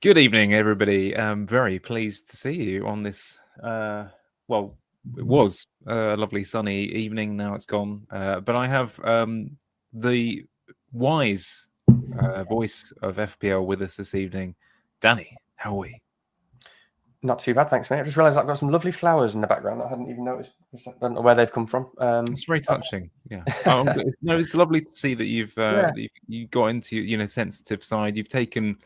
Good evening, everybody. Very pleased to see you on this. Well, it was a lovely sunny evening. Now it's gone. But I have the wise voice of FPL with us this evening. Danny, how are we? Not too bad, thanks, mate. I just realised I've got some lovely flowers in the background that I hadn't even noticed. I don't know where they've come from. It's very touching. Yeah. No, it's lovely to see that you've you got into sensitive side. You've taken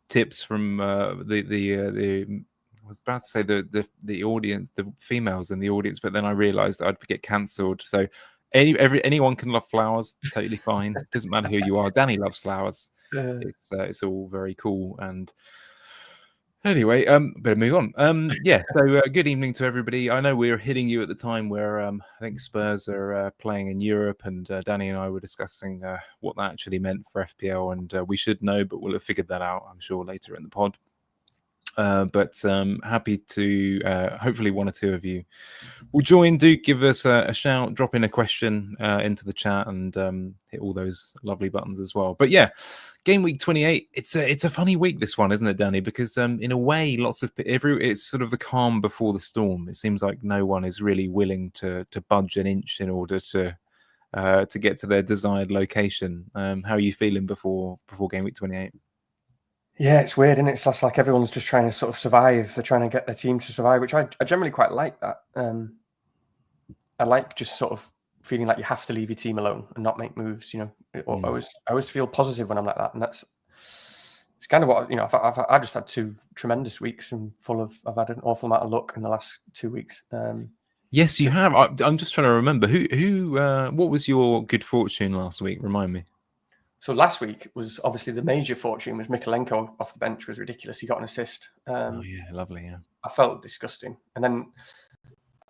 tips from the I was about to say the audience, the females in the audience, but then I realised I'd get cancelled. So anyone can love flowers, totally fine. Doesn't matter who you are. Danny loves flowers. It's all very cool. And anyway, better move on. So good evening to everybody. I know we're hitting you at the time where I think Spurs are playing in Europe, and Danny and I were discussing what that actually meant for FPL, and we should know, but we'll have figured that out, I'm sure, later in the pod. But happy to hopefully one or two of you will join. Do give us a shout, drop in a question into the chat, and hit all those lovely buttons as well. But yeah, game week 28. It's a funny week, this one, isn't it, Danny? Because in a way, it's sort of the calm before the storm. It seems like no one is really willing to budge an inch in order to get to their desired location. How are you feeling before game week 28? Yeah, it's weird, isn't it? It's just like everyone's just trying to sort of survive. They're trying to get their team to survive, which I generally quite like that. I like just sort of feeling like you have to leave your team alone and not make moves. I always feel positive when I'm like that, and it's kind of what I've just had 2 tremendous weeks and I've had an awful amount of luck in the last 2 weeks. Yes, you have. I'm just trying to remember what was your good fortune last week? Remind me. So last week was obviously the major fortune was Mikalenko off the bench was ridiculous. He got an assist. Oh yeah, lovely. Yeah, I felt disgusting, and then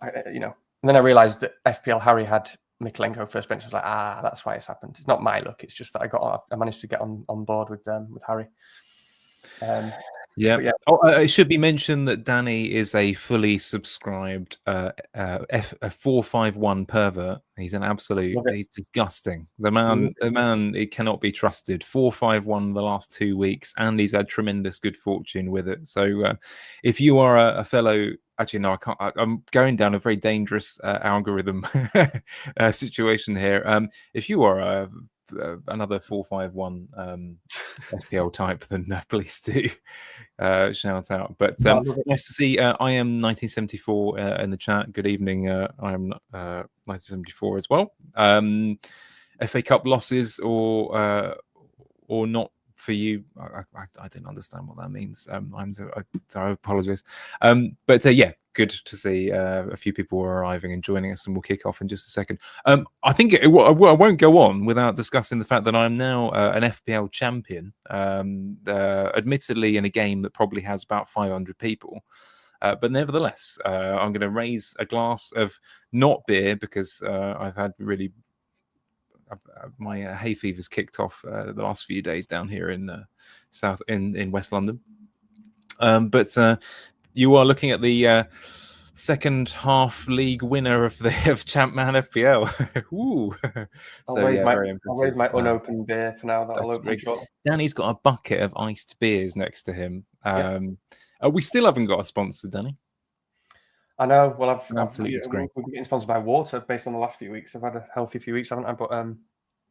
I realised that FPL Harry had Mikalenko first bench. I was like, that's why it's happened. It's not my luck. It's just that I managed to get on board with Harry. Yeah. It should be mentioned that Danny is a fully subscribed a 451 pervert. He's an absolute. He's disgusting. The man. It cannot be trusted. 451 the last 2 weeks, and he's had tremendous good fortune with it. So, if you are a fellow. Actually, no, I can't. I'm going down a very dangerous algorithm situation here. If you are another 451 FPL type, then please do shout out. But nice to see I am 1974 in the chat. Good evening. I am 1974 as well. FA Cup losses or not for you? I don't understand what that means. I apologize. But yeah, good to see a few people are arriving and joining us, and we'll kick off in just a second. I think I won't go on without discussing the fact that I'm now an FPL champion, admittedly in a game that probably has about 500 people. But nevertheless, I'm going to raise a glass of not beer because I've had really... my hay fever's kicked off the last few days down here in in West London. But you are looking at the second half league winner of Champ Man FPL. Ooh. I'll raise my unopened beer for now. That'll open shortly. Danny's got a bucket of iced beers next to him. We still haven't got a sponsor, Danny. I know. Well, we've been getting sponsored by water based on the last few weeks. I've had a healthy few weeks, haven't I? But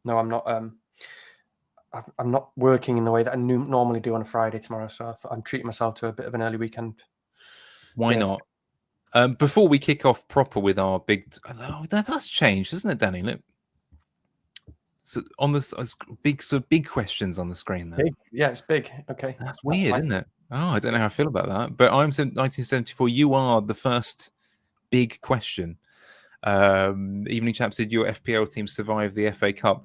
no, I'm not. I'm not working in the way that I normally do on a Friday tomorrow. So I'm treating myself to a bit of an early weekend. Why not? Before we kick off proper with our big... that's changed, hasn't it, Danny? Look. So on the big questions on the screen there. Yeah, it's big. Okay. That's weird, isn't it? Oh, I don't know how I feel about that. But I'm 1974. You are the first big question. Evening Chap said your FPL team survived the FA Cup.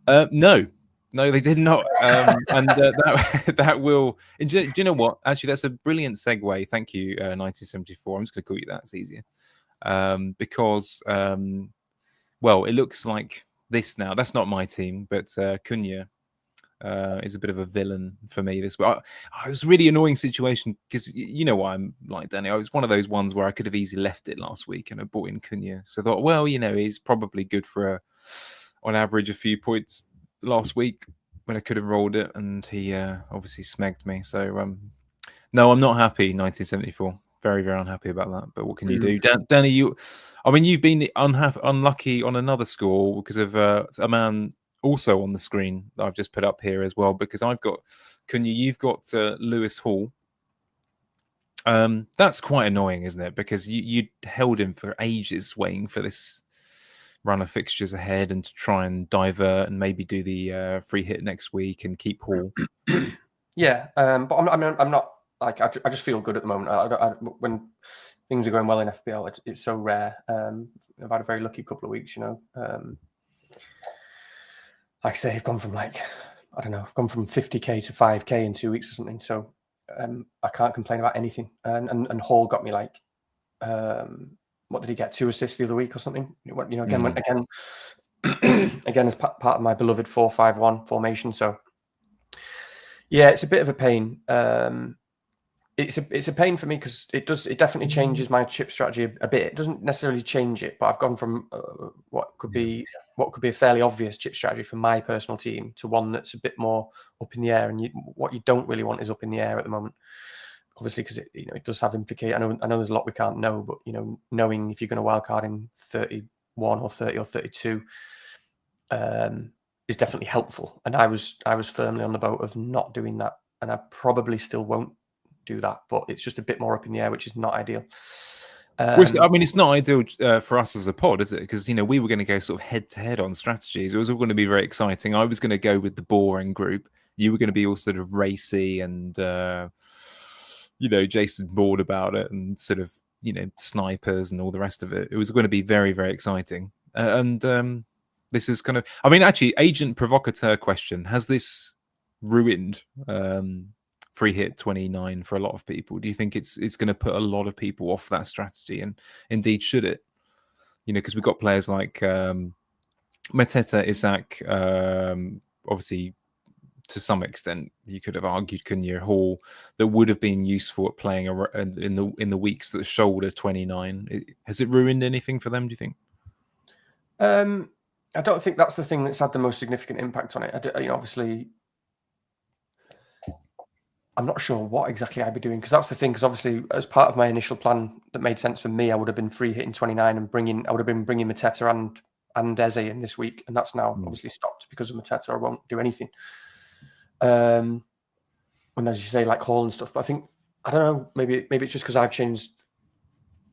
No, they did not. And that will... Do you know what? Actually, that's a brilliant segue. Thank you, 1974. I'm just going to call you that. It's easier. Because, well, it looks like this now. That's not my team, but Cunha is a bit of a villain for me this week. It was a really annoying situation because you know what I'm like, Danny. I was one of those ones where I could have easily left it last week and I bought in Cunha. So I thought, well, he's probably good for on average a few points last week when I could have rolled it, and he obviously smegged me. So No, I'm not happy. 1974. Very, very unhappy about that. But what can you do, Danny? I mean, you've been unlucky on another score because of a man also on the screen that I've just put up here as well. Because I've got Cunha, you've got Lewis Hall. That's quite annoying, isn't it? Because you held him for ages, waiting for this run of fixtures ahead and to try and divert and maybe do the free hit next week and keep Hall. Yeah, but I'm not like I just feel good at the moment. When things are going well in FPL, it's so rare. I've had a very lucky couple of weeks, you know. Like I say, I've gone from like I don't know, I've gone from 50k to 5k in 2 weeks or something. So I can't complain about anything. And Hall got me like what did he get? 2 assists the other week or something. You know, again as part of my beloved 4-5-1 formation. So yeah, it's a bit of a pain. It's a pain for me because it definitely changes my chip strategy a bit. It doesn't necessarily change it, but I've gone from what could be a fairly obvious chip strategy for my personal team to one that's a bit more up in the air. And what you don't really want is up in the air at the moment, obviously, because it does have implications. I know there's a lot we can't know, but knowing if you're going to wildcard in 31 or 30 or 32 is definitely helpful. And I was firmly on the boat of not doing that, and I probably still won't do that, but it's just a bit more up in the air, which is not ideal. I mean, it's not ideal for us as a pod, is it? Because we were going to go sort of head to head on strategies. It was all going to be very exciting. I was going to go with the boring group. You were going to be all sort of racy and Jason bored about it and sort of snipers and all the rest of it. It was going to be very, very exciting. This is kind of, I mean, actually, agent provocateur question: has this ruined free hit 29 for a lot of people? Do you think it's going to put a lot of people off that strategy? And indeed, should it? Because we've got players like Mateta, Isak, obviously to some extent you could have argued Cunha, Hall, that would have been useful at playing in the weeks that shoulder 29. Has it ruined anything for them, do you think? I don't think that's the thing that's had the most significant impact on it. Obviously, I'm not sure what exactly I'd be doing, because that's the thing. Because obviously, as part of my initial plan that made sense for me, I would have been free hitting 29 and I would have been bringing Mateta and Eze in this week, and that's now obviously stopped because of Mateta. I won't do anything. And as you say, like Hall and stuff. But I think, I don't know, maybe it's just because I've changed.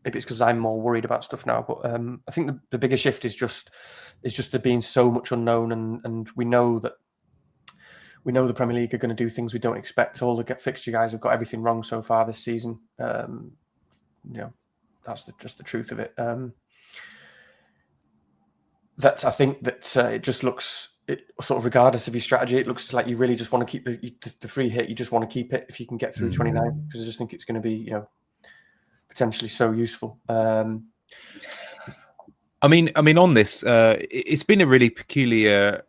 Maybe it's because I'm more worried about stuff now. But I think the bigger shift is just there being so much unknown, and we know the Premier League are going to do things we don't expect. All the fixture guys have got everything wrong so far this season. That's just the truth of it. I think that it just looks, sort of regardless of your strategy, it looks like you really just want to keep the free hit. You just want to keep it if you can get through 29, because I just think it's going to be potentially so useful. I mean, on this, it's been a really peculiar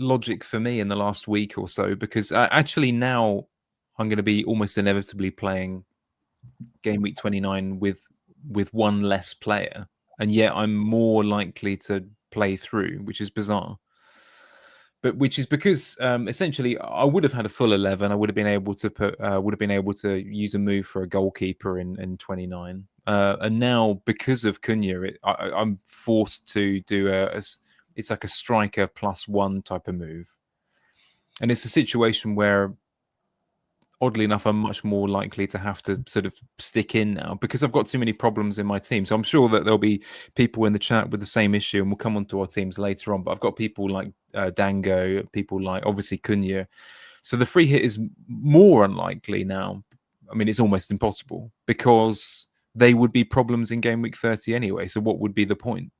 logic for me in the last week or so, because actually now I'm going to be almost inevitably playing game week 29 with one less player, and yet I'm more likely to play through, which is bizarre. But which is because essentially I would have had a full 11. I would have been able to use a move for a goalkeeper in 29. And now, because of Cunha, I'm forced to do it's like a striker +1 type of move. And it's a situation where, oddly enough, I'm much more likely to have to sort of stick in now, because I've got too many problems in my team. So I'm sure that there'll be people in the chat with the same issue, and we'll come on to our teams later on. But I've got people like Dango, people like obviously Cunha. So the free hit is more unlikely now. I mean, it's almost impossible, because they would be problems in game week 30 anyway. So what would be the point?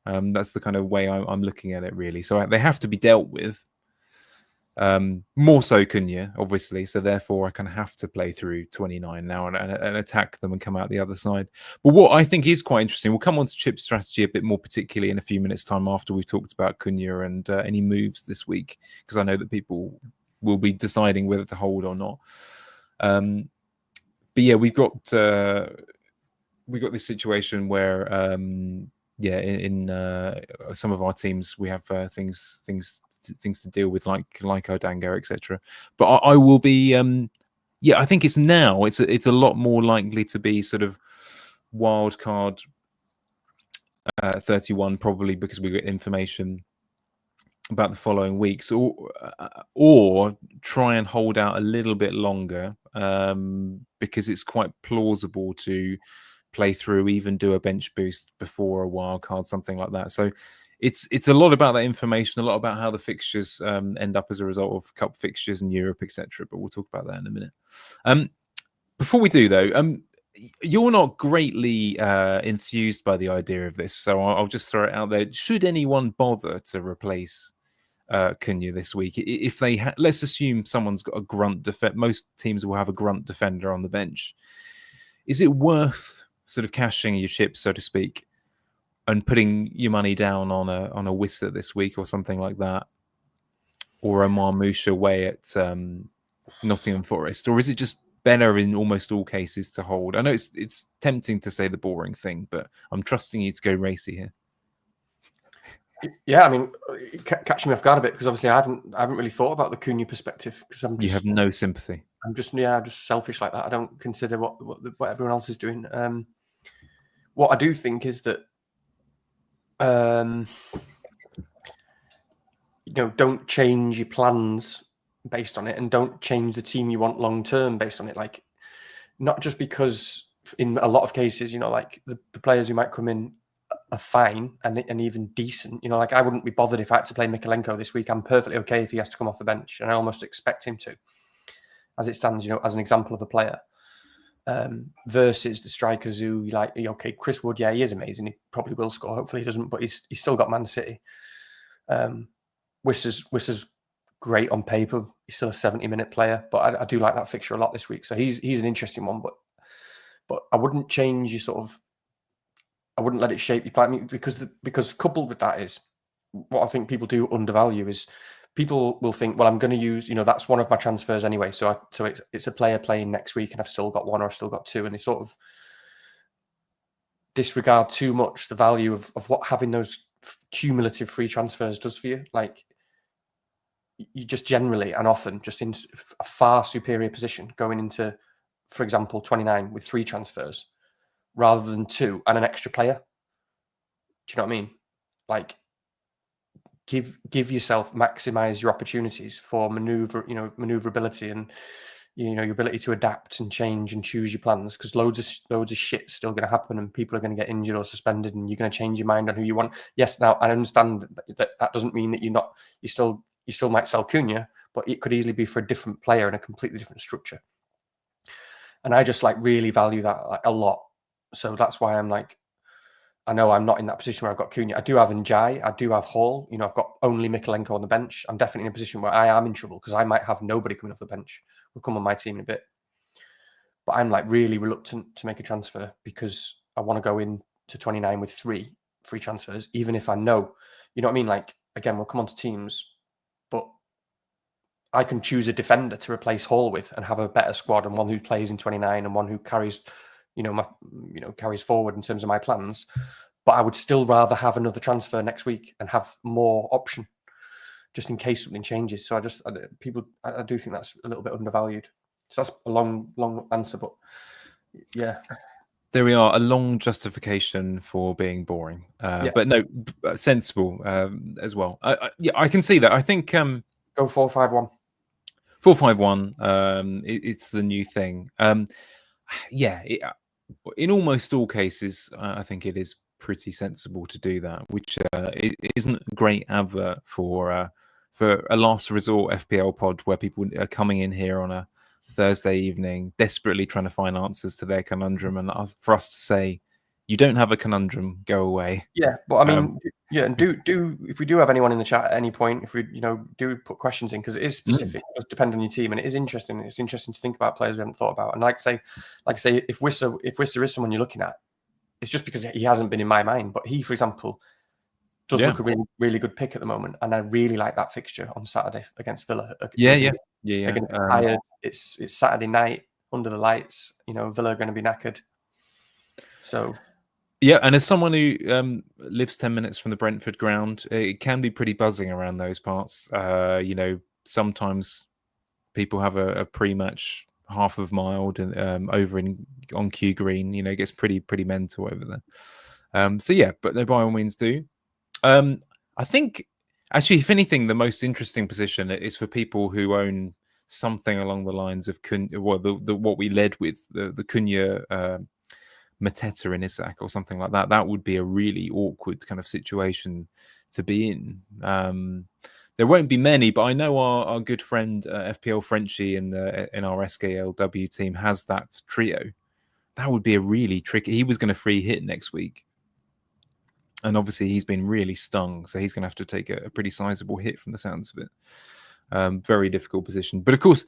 That's the kind of way I'm looking at it, really. So they have to be dealt with. More so Cunha, obviously, so therefore I kind of have to play through 29 now and attack them and come out the other side. But what I think is quite interesting, we'll come on to chip strategy a bit more, particularly in a few minutes time after we've talked about Cunha and any moves this week, because I know that people will be deciding whether to hold or not. But yeah, we've got this situation where in some of our teams we have things to deal with, like Odango, etc. But I will be Yeah, I think it's now. It's a lot more likely to be sort of wild card 31, probably because we get information about the following weeks, or try and hold out a little bit longer, because it's quite plausible to play through, even do a bench boost before a wild card, something like that. So it's a lot about that information, a lot about how the fixtures end up as a result of cup fixtures in Europe, etc. But we'll talk about that in a minute. Before we do, though, you're not greatly enthused by the idea of this, so I'll just throw it out there. Should anyone bother to replace Cunha this week, if they let's assume someone's got a grunt defender, most teams will have a grunt defender on the bench. Is it worth sort of cashing your chips, so to speak, and putting your money down on a Wissa this week or something like that, or a Marmoush away at Nottingham Forest, or is it just better in almost all cases to hold? I know it's tempting to say the boring thing, but I'm trusting you to go racy here. Yeah, I mean, catching me off guard a bit because obviously I haven't really thought about the Cunha perspective because You have no sympathy. I'm just selfish like that. I don't consider what everyone else is doing. What I do think is that don't change your plans based on it, and don't change the team you want long term based on it. Like, not just because in a lot of cases, like the players who might come in are fine and even decent. Like I wouldn't be bothered if I had to play Mykolenko this week. I'm perfectly okay if he has to come off the bench, and I almost expect him to, as it stands. As an example of a player. Versus the strikers who okay, Chris Wood, yeah, he is amazing. He probably will score. Hopefully he doesn't, but he's still got Man City. Wissa's great on paper. He's still a 70-minute player, but I do like that fixture a lot this week. So he's an interesting one, but I wouldn't change your I wouldn't let it shape your plan, because coupled with that is what I think people do undervalue is people will think, well, I'm going to use, that's one of my transfers anyway. So it's a player playing next week and I've still got one or I've still got two. And they sort of disregard too much the value of what having those cumulative free transfers does for you. Like, you just generally and often just in a far superior position going into, for example, 29 with 3 transfers rather than 2 and an extra player. Do you know what I mean? Like, give yourself, maximize your opportunities for maneuverability and your ability to adapt and change and choose your plans, because loads of shit's still going to happen and people are going to get injured or suspended and you're going to change your mind on who you want. Yes, now I understand that doesn't mean that you still might sell Cunha, but it could easily be for a different player in a completely different structure. And I just really value that a lot. So that's why I'm I know I'm not in that position where I've got Cunha. I do have Njai. I do have Hall. I've got only Mykolenko on the bench. I'm definitely in a position where I am in trouble because I might have nobody coming off the bench. Will come on my team in a bit. But I'm really reluctant to make a transfer because I want to go in to 29 with 3 free transfers, even if I know, you know what I mean? Like, again, we'll come on to teams, but I can choose a defender to replace Hall with and have a better squad, and one who plays in 29 and one who carries carries forward in terms of my plans. But I would still rather have another transfer next week and have more option just in case something changes. So I do think that's a little bit undervalued. So that's a long answer, but yeah. There we are, a long justification for being boring, but no, sensible as well. I can see that. I think go 4-5-1. 4-5-1. It's the new thing. In almost all cases, I think it is pretty sensible to do that, which it isn't a great advert for a last resort FPL pod where people are coming in here on a Thursday evening, desperately trying to find answers to their conundrum, and for us to say, you don't have a conundrum, go away. Yeah, but I mean, and do if we do have anyone in the chat at any point, if we do put questions in, because it is specific, it does depend on your team, and it is interesting. It's interesting to think about players we haven't thought about. And like I say, if Wissa is someone you're looking at, it's just because he hasn't been in my mind. But he, for example, does look a really, really good pick at the moment, and I really like that fixture on Saturday against Villa. Yeah. They're going to be tired. It's Saturday night under the lights. Villa are going to be knackered. So. Yeah, and as someone who lives 10 minutes from the Brentford ground, it can be pretty buzzing around those parts. Sometimes people have a pre-match half of mild and over on Q Green. It gets pretty mental over there. So yeah, but they by all means do. I think actually, if anything, the most interesting position is for people who own something along the lines of what we led with the Cunha. Mateta and Isak or something like that. That would be a really awkward kind of situation to be in. There won't be many, but I know our good friend FPL Richie in our SKLW team has that trio. That would be a really tricky. He was going to free hit next week, and obviously he's been really stung, so he's going to have to take a pretty sizable hit from the sounds of it. Very difficult position, but of course.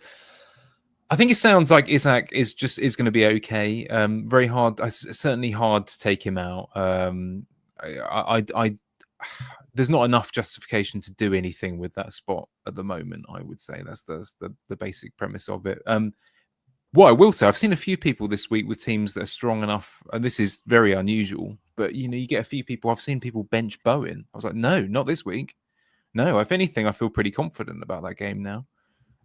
I think it sounds like Isak is going to be okay. Very hard, certainly hard to take him out. There's not enough justification to do anything with that spot at the moment. I would say that's the basic premise of it. What I will say, I've seen a few people this week with teams that are strong enough, and this is very unusual. But you get a few people. I've seen people bench Bowen. I was like, no, not this week. No, if anything, I feel pretty confident about that game now.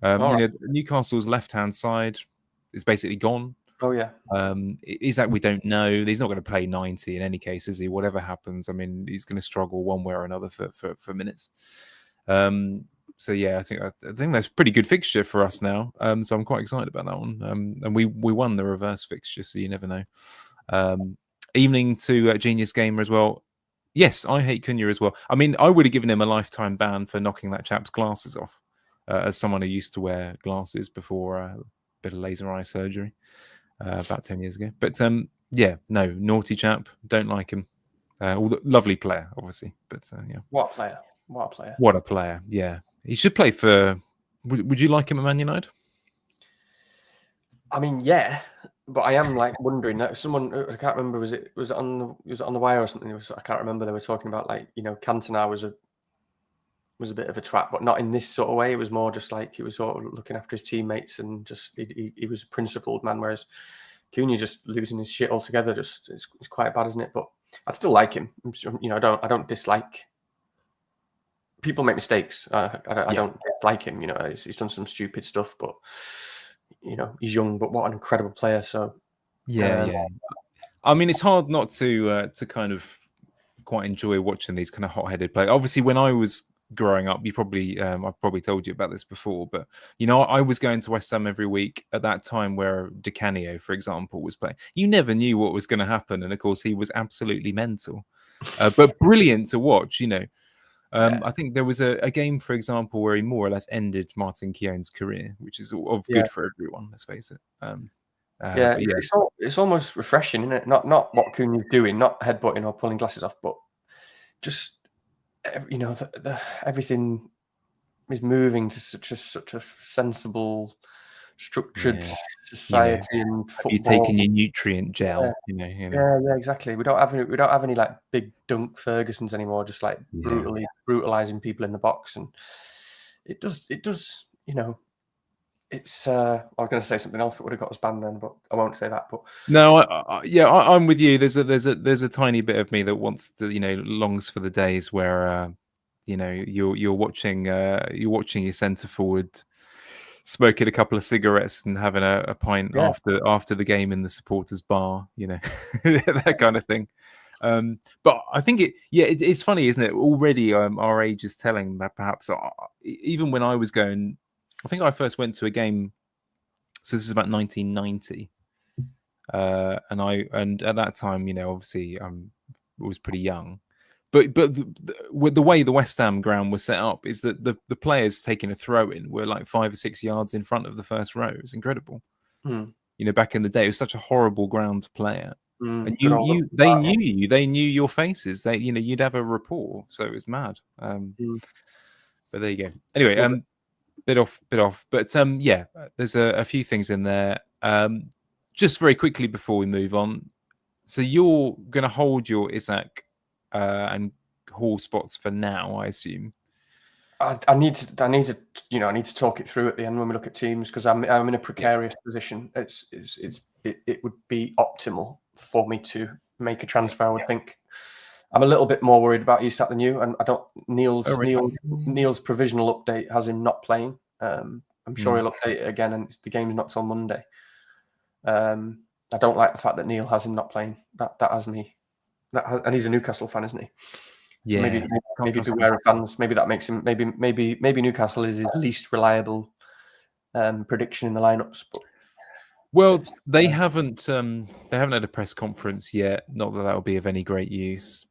Newcastle's left-hand side is basically gone. Oh yeah. Isak, we don't know. He's not going to play 90 in any case, is he? Whatever happens, I mean, he's going to struggle one way or another for minutes. So yeah, I think that's a pretty good fixture for us now. So I'm quite excited about that one. And we won the reverse fixture, so you never know. Evening to Genius Gamer as well. Yes, I hate Cunha as well. I mean, I would have given him a lifetime ban for knocking that chap's glasses off. As someone who used to wear glasses before a bit of laser eye surgery about 10 years ago. But yeah, no, naughty chap. Don't like him. Lovely player, obviously. But yeah. What a player. What a player. What a player, yeah. He should play for... Would you like him at Man United? I mean, yeah. But I am like wondering that someone, I can't remember, was it on the wire or something? I can't remember. They were talking about Cantona was a bit of a twat, but not in this sort of way. It was more just like he was sort of looking after his teammates and just he was a principled man, whereas Cunha's just losing his shit altogether. Just it's quite bad, isn't it? But I'd still like him. I don't dislike. People make mistakes. I don't dislike him. He's done some stupid stuff, but he's young. But what an incredible player! So yeah. I mean, it's hard not to kind of quite enjoy watching these kind of hot-headed players. Obviously, when I was growing up, I've probably told you about this before, but I was going to West Ham every week at that time where Di Canio, for example, was playing. You never knew what was going to happen, and of course he was absolutely mental, but brilliant to watch. I think there was a game, for example, where he more or less ended Martin Keown's career, which is good for everyone. Let's face it. It's almost refreshing, isn't it? Not what Cunha's doing, not headbutting or pulling glasses off, but just everything is moving to such a sensible, structured society and football. Have you taken your nutrient gel? Yeah, exactly. We don't have any like big dunk Fergusons anymore, just like brutalizing people in the box, and it does. It's. I was going to say something else that would have got us banned then, but I won't say that. But no, I'm with you. There's a tiny bit of me that wants to, longs for the days where, you're watching your centre forward smoking a couple of cigarettes and having a pint after the game in the supporters bar, that kind of thing. But I think it's funny, isn't it? Already, our age is telling that perhaps even when I was going. I think I first went to a game, so this is about 1990, and at that time, obviously, I was pretty young, but the way the West Ham ground was set up is that the players taking a throw in were like 5 or 6 yards in front of the first row. It was incredible. Back in the day, it was such a horrible ground to play at, and they knew you, they knew your faces. They, you'd have a rapport, so it was mad. But there you go. Anyway, bit off, but there's a few things in there. Just very quickly before we move on, so you're going to hold your Isak and Hall spots for now, I assume. I need to talk it through at the end when we look at teams, because I'm in a precarious position. It would be optimal for me to make a transfer, I would think. I'm a little bit more worried about Isak than you, and I don't. Neil's provisional update has him not playing. I'm sure he'll update it again, and the game's not till Monday. I don't like the fact that Neil has him not playing. That has me. And he's a Newcastle fan, isn't he? Yeah. Maybe beware of fans. Maybe that makes him. Maybe Newcastle is his least reliable prediction in the lineups. But well, they haven't had a press conference yet. Not that will be of any great use.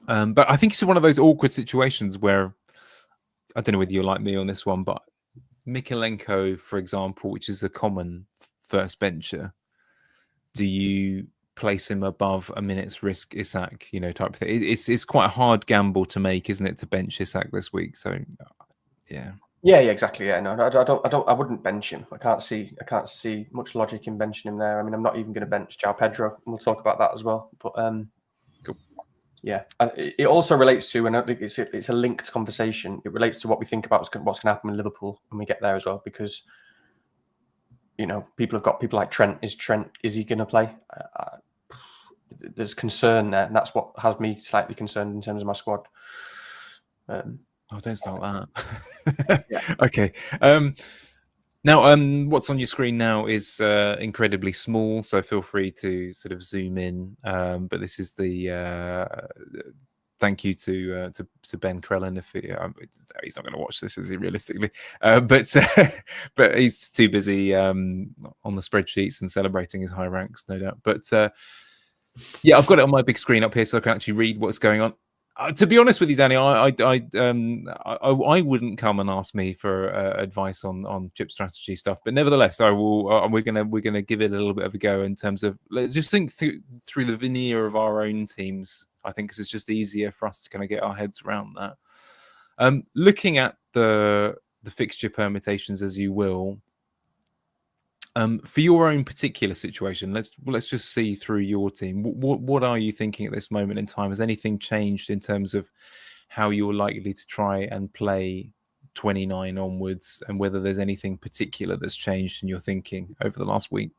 But I think it's one of those awkward situations where I don't know whether you're like me on this one, but Mikalenko, for example, which is a common first bencher, do you place him above a minute's risk Isak, type of thing? It's quite a hard gamble to make, isn't it, to bench Isak this week? So, yeah. Yeah, exactly. Yeah, no, I wouldn't bench him. I can't see much logic in benching him there. I mean, I'm not even going to bench João Pedro, and we'll talk about that as well. But cool. Yeah, it also relates to, and I think it's a linked conversation. It relates to what we think about what's going to happen in Liverpool when we get there as well, because people have got people like Trent. Is he going to play? There's concern there, and that's what has me slightly concerned in terms of my squad. Don't start that. Yeah. Okay. Now, what's on your screen now is incredibly small, so feel free to sort of zoom in. But this is the thank you to Ben Crellin. If he's not going to watch this, is he, realistically? But he's too busy on the spreadsheets and celebrating his high ranks, no doubt. But yeah, I've got it on my big screen up here, so I can actually read what's going on. To be honest with you, Danny, I wouldn't come and ask me for advice on chip strategy stuff, but nevertheless, I will. We're gonna give it a little bit of a go in terms of, let's just think through the veneer of our own teams. I think because it's just easier for us to kind of get our heads around that. Looking at the fixture permutations as you will. For your own particular situation, let's just see through your team. What are you thinking at this moment in time? Has anything changed in terms of how you're likely to try and play 29 onwards, and whether there's anything particular that's changed in your thinking over the last week?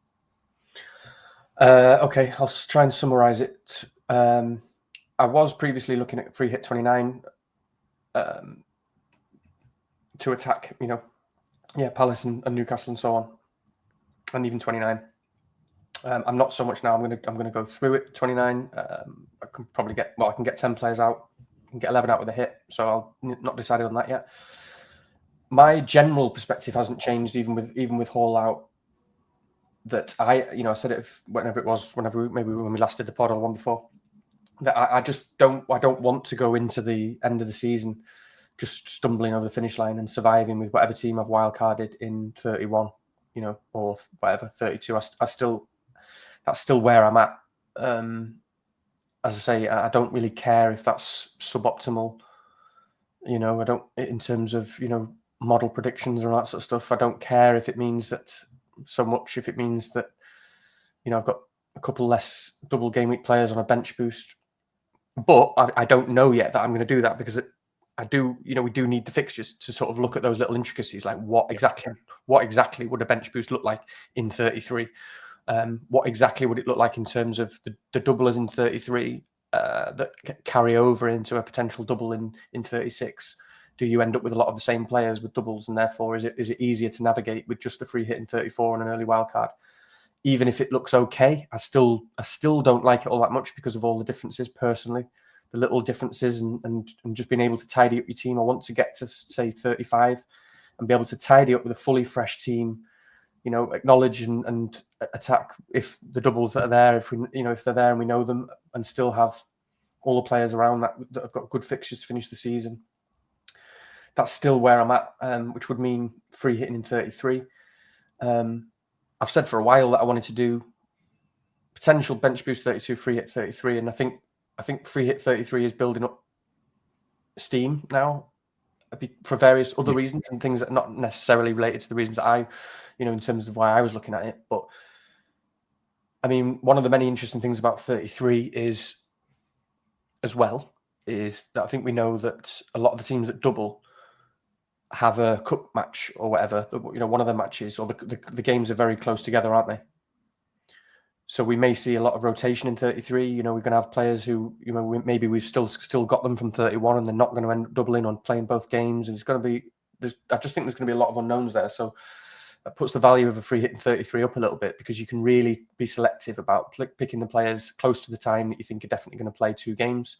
Okay, I'll try and summarize it. I was previously looking at free hit 29 to attack, Palace and Newcastle and so on. And even 29. I'm not so much now. I'm gonna go through it. 29. I can probably I can get 10 players out. I can get 11 out with a hit. So I'll not decided on that yet. My general perspective hasn't changed, even with Hall out. That I said it whenever maybe when we last did the pod or the one before, that I just don't want to go into the end of the season just stumbling over the finish line and surviving with whatever team I've wildcarded in 31. Or whatever, 32. That's still where I'm at. As I say, I don't really care if that's suboptimal. I don't, in terms of, model predictions and all that sort of stuff. I don't care if it means that so much, if it means that, I've got a couple less double game week players on a bench boost. But I don't know yet that I'm going to do that, because I do, we do need the fixtures to sort of look at those little intricacies, like what exactly would a bench boost look like in 33? What exactly would it look like in terms of the doublers in 33 that carry over into a potential double in 36? Do you end up with a lot of the same players with doubles, and therefore is it easier to navigate with just the free hit in 34 and an early wildcard? Even if it looks okay, I still don't like it all that much because of all the differences personally. The little differences and just being able to tidy up your team. I want to get to, say, 35 and be able to tidy up with a fully fresh team, acknowledge and attack if the doubles that are there, if they're there and we know them, and still have all the players around that have got good fixtures to finish the season. That's still where I'm at, which would mean free hitting in 33. I've said for a while that I wanted to do potential bench boost 32, free hit 33, and I think free hit 33 is building up steam now for various other reasons and things that are not necessarily related to the reasons that I, in terms of why I was looking at it. But I mean, one of the many interesting things about 33 is that I think we know that a lot of the teams that double have a cup match or whatever. One of the matches or the games are very close together, aren't they? So we may see a lot of rotation in 33. We're going to have players who, maybe we've still got them from 31 and they're not going to end up doubling on playing both games. And it's going to be I just think there's going to be a lot of unknowns there. So that puts the value of a free hit in 33 up a little bit, because you can really be selective about picking the players close to the time that you think are definitely going to play 2 games.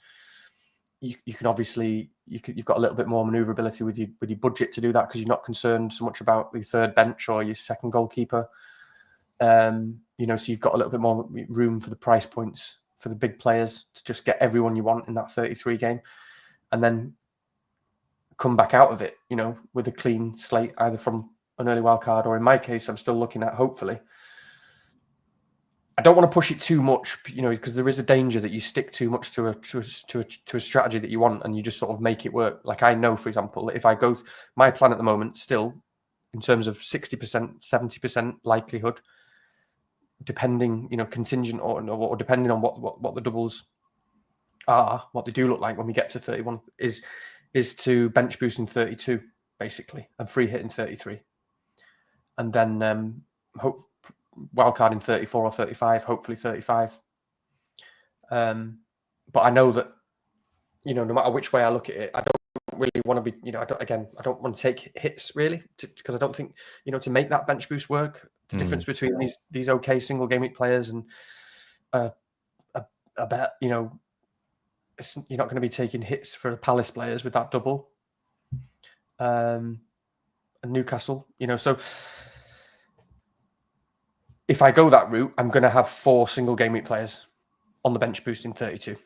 You can obviously you've got a little bit more maneuverability with your budget to do that, because you're not concerned so much about the third bench or your second goalkeeper. So you've got a little bit more room for the price points for the big players to just get everyone you want in that 33 game, and then come back out of it, with a clean slate, either from an early wild card, or in my case, I'm still looking at, hopefully. I don't want to push it too much, because there is a danger that you stick too much to a strategy that you want, and you just sort of make it work. Like, I know, for example, if I go, my plan at the moment still, in terms of 60%, 70% likelihood, depending, contingent or depending on what the doubles are, what they do look like when we get to 31, is to bench boost in 32, basically, and free hit in 33, and then hope wildcard in 34 or 35, hopefully 35. But I know that, no matter which way I look at it, I don't really want to be, I don't want to take hits, really, because I don't think, to make that bench boost work, the difference between these okay single game week players and a bet, you're not going to be taking hits for the Palace players with that double. And Newcastle, so if I go that route, I'm going to have 4 single game week players on the bench boost in 32.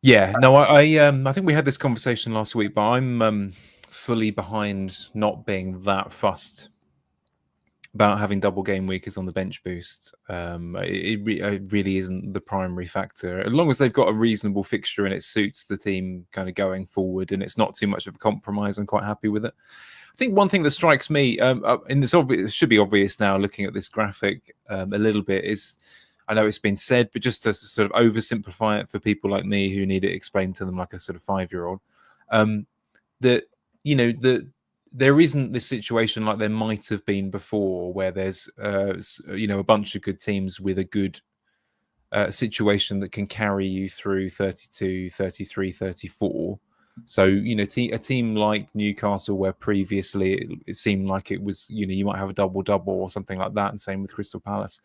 Yeah, no, I think we had this conversation last week, but I'm fully behind not being that fussed about having double game weekers on the bench boost. It really isn't the primary factor. As long as they've got a reasonable fixture and it suits the team kind of going forward, and it's not too much of a compromise, I'm quite happy with it. I think one thing that strikes me, and it should be obvious now looking at this graphic a little bit, is, I know it's been said, but just to sort of oversimplify it for people like me who need it explained to them like a sort of 5-year-old, that, there isn't this situation like there might have been before, where there's, a bunch of good teams with a good situation that can carry you through 32, 33, 34. So, a team like Newcastle, where previously it seemed like it was, you might have a double-double or something like that, and same with Crystal Palace.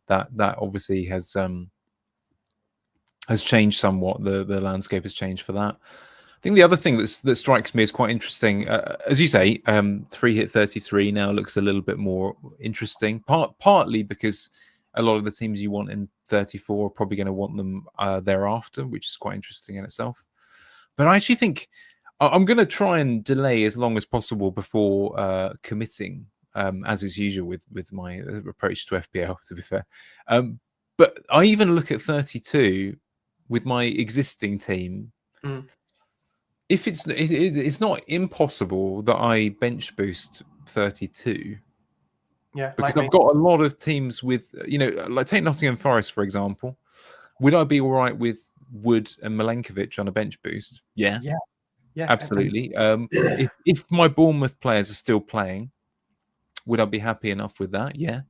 That obviously has changed somewhat. The landscape has changed for that. I think the other thing that strikes me as quite interesting, as you say, 3 hit 33 now looks a little bit more interesting. Partly because a lot of the teams you want in 34 are probably going to want them thereafter, which is quite interesting in itself. But I actually think I'm going to try and delay as long as possible before committing, as is usual with my approach to FPL, to be fair. But I even look at 32 with my existing team. If it's not impossible that I bench boost 32. Yeah, because I've got a lot of teams with, like take Nottingham Forest, for example. Would I be all right with Wood and Milenkovic on a bench boost? Yeah, absolutely. If my Bournemouth players are still playing, would I be happy enough with that? Yeah.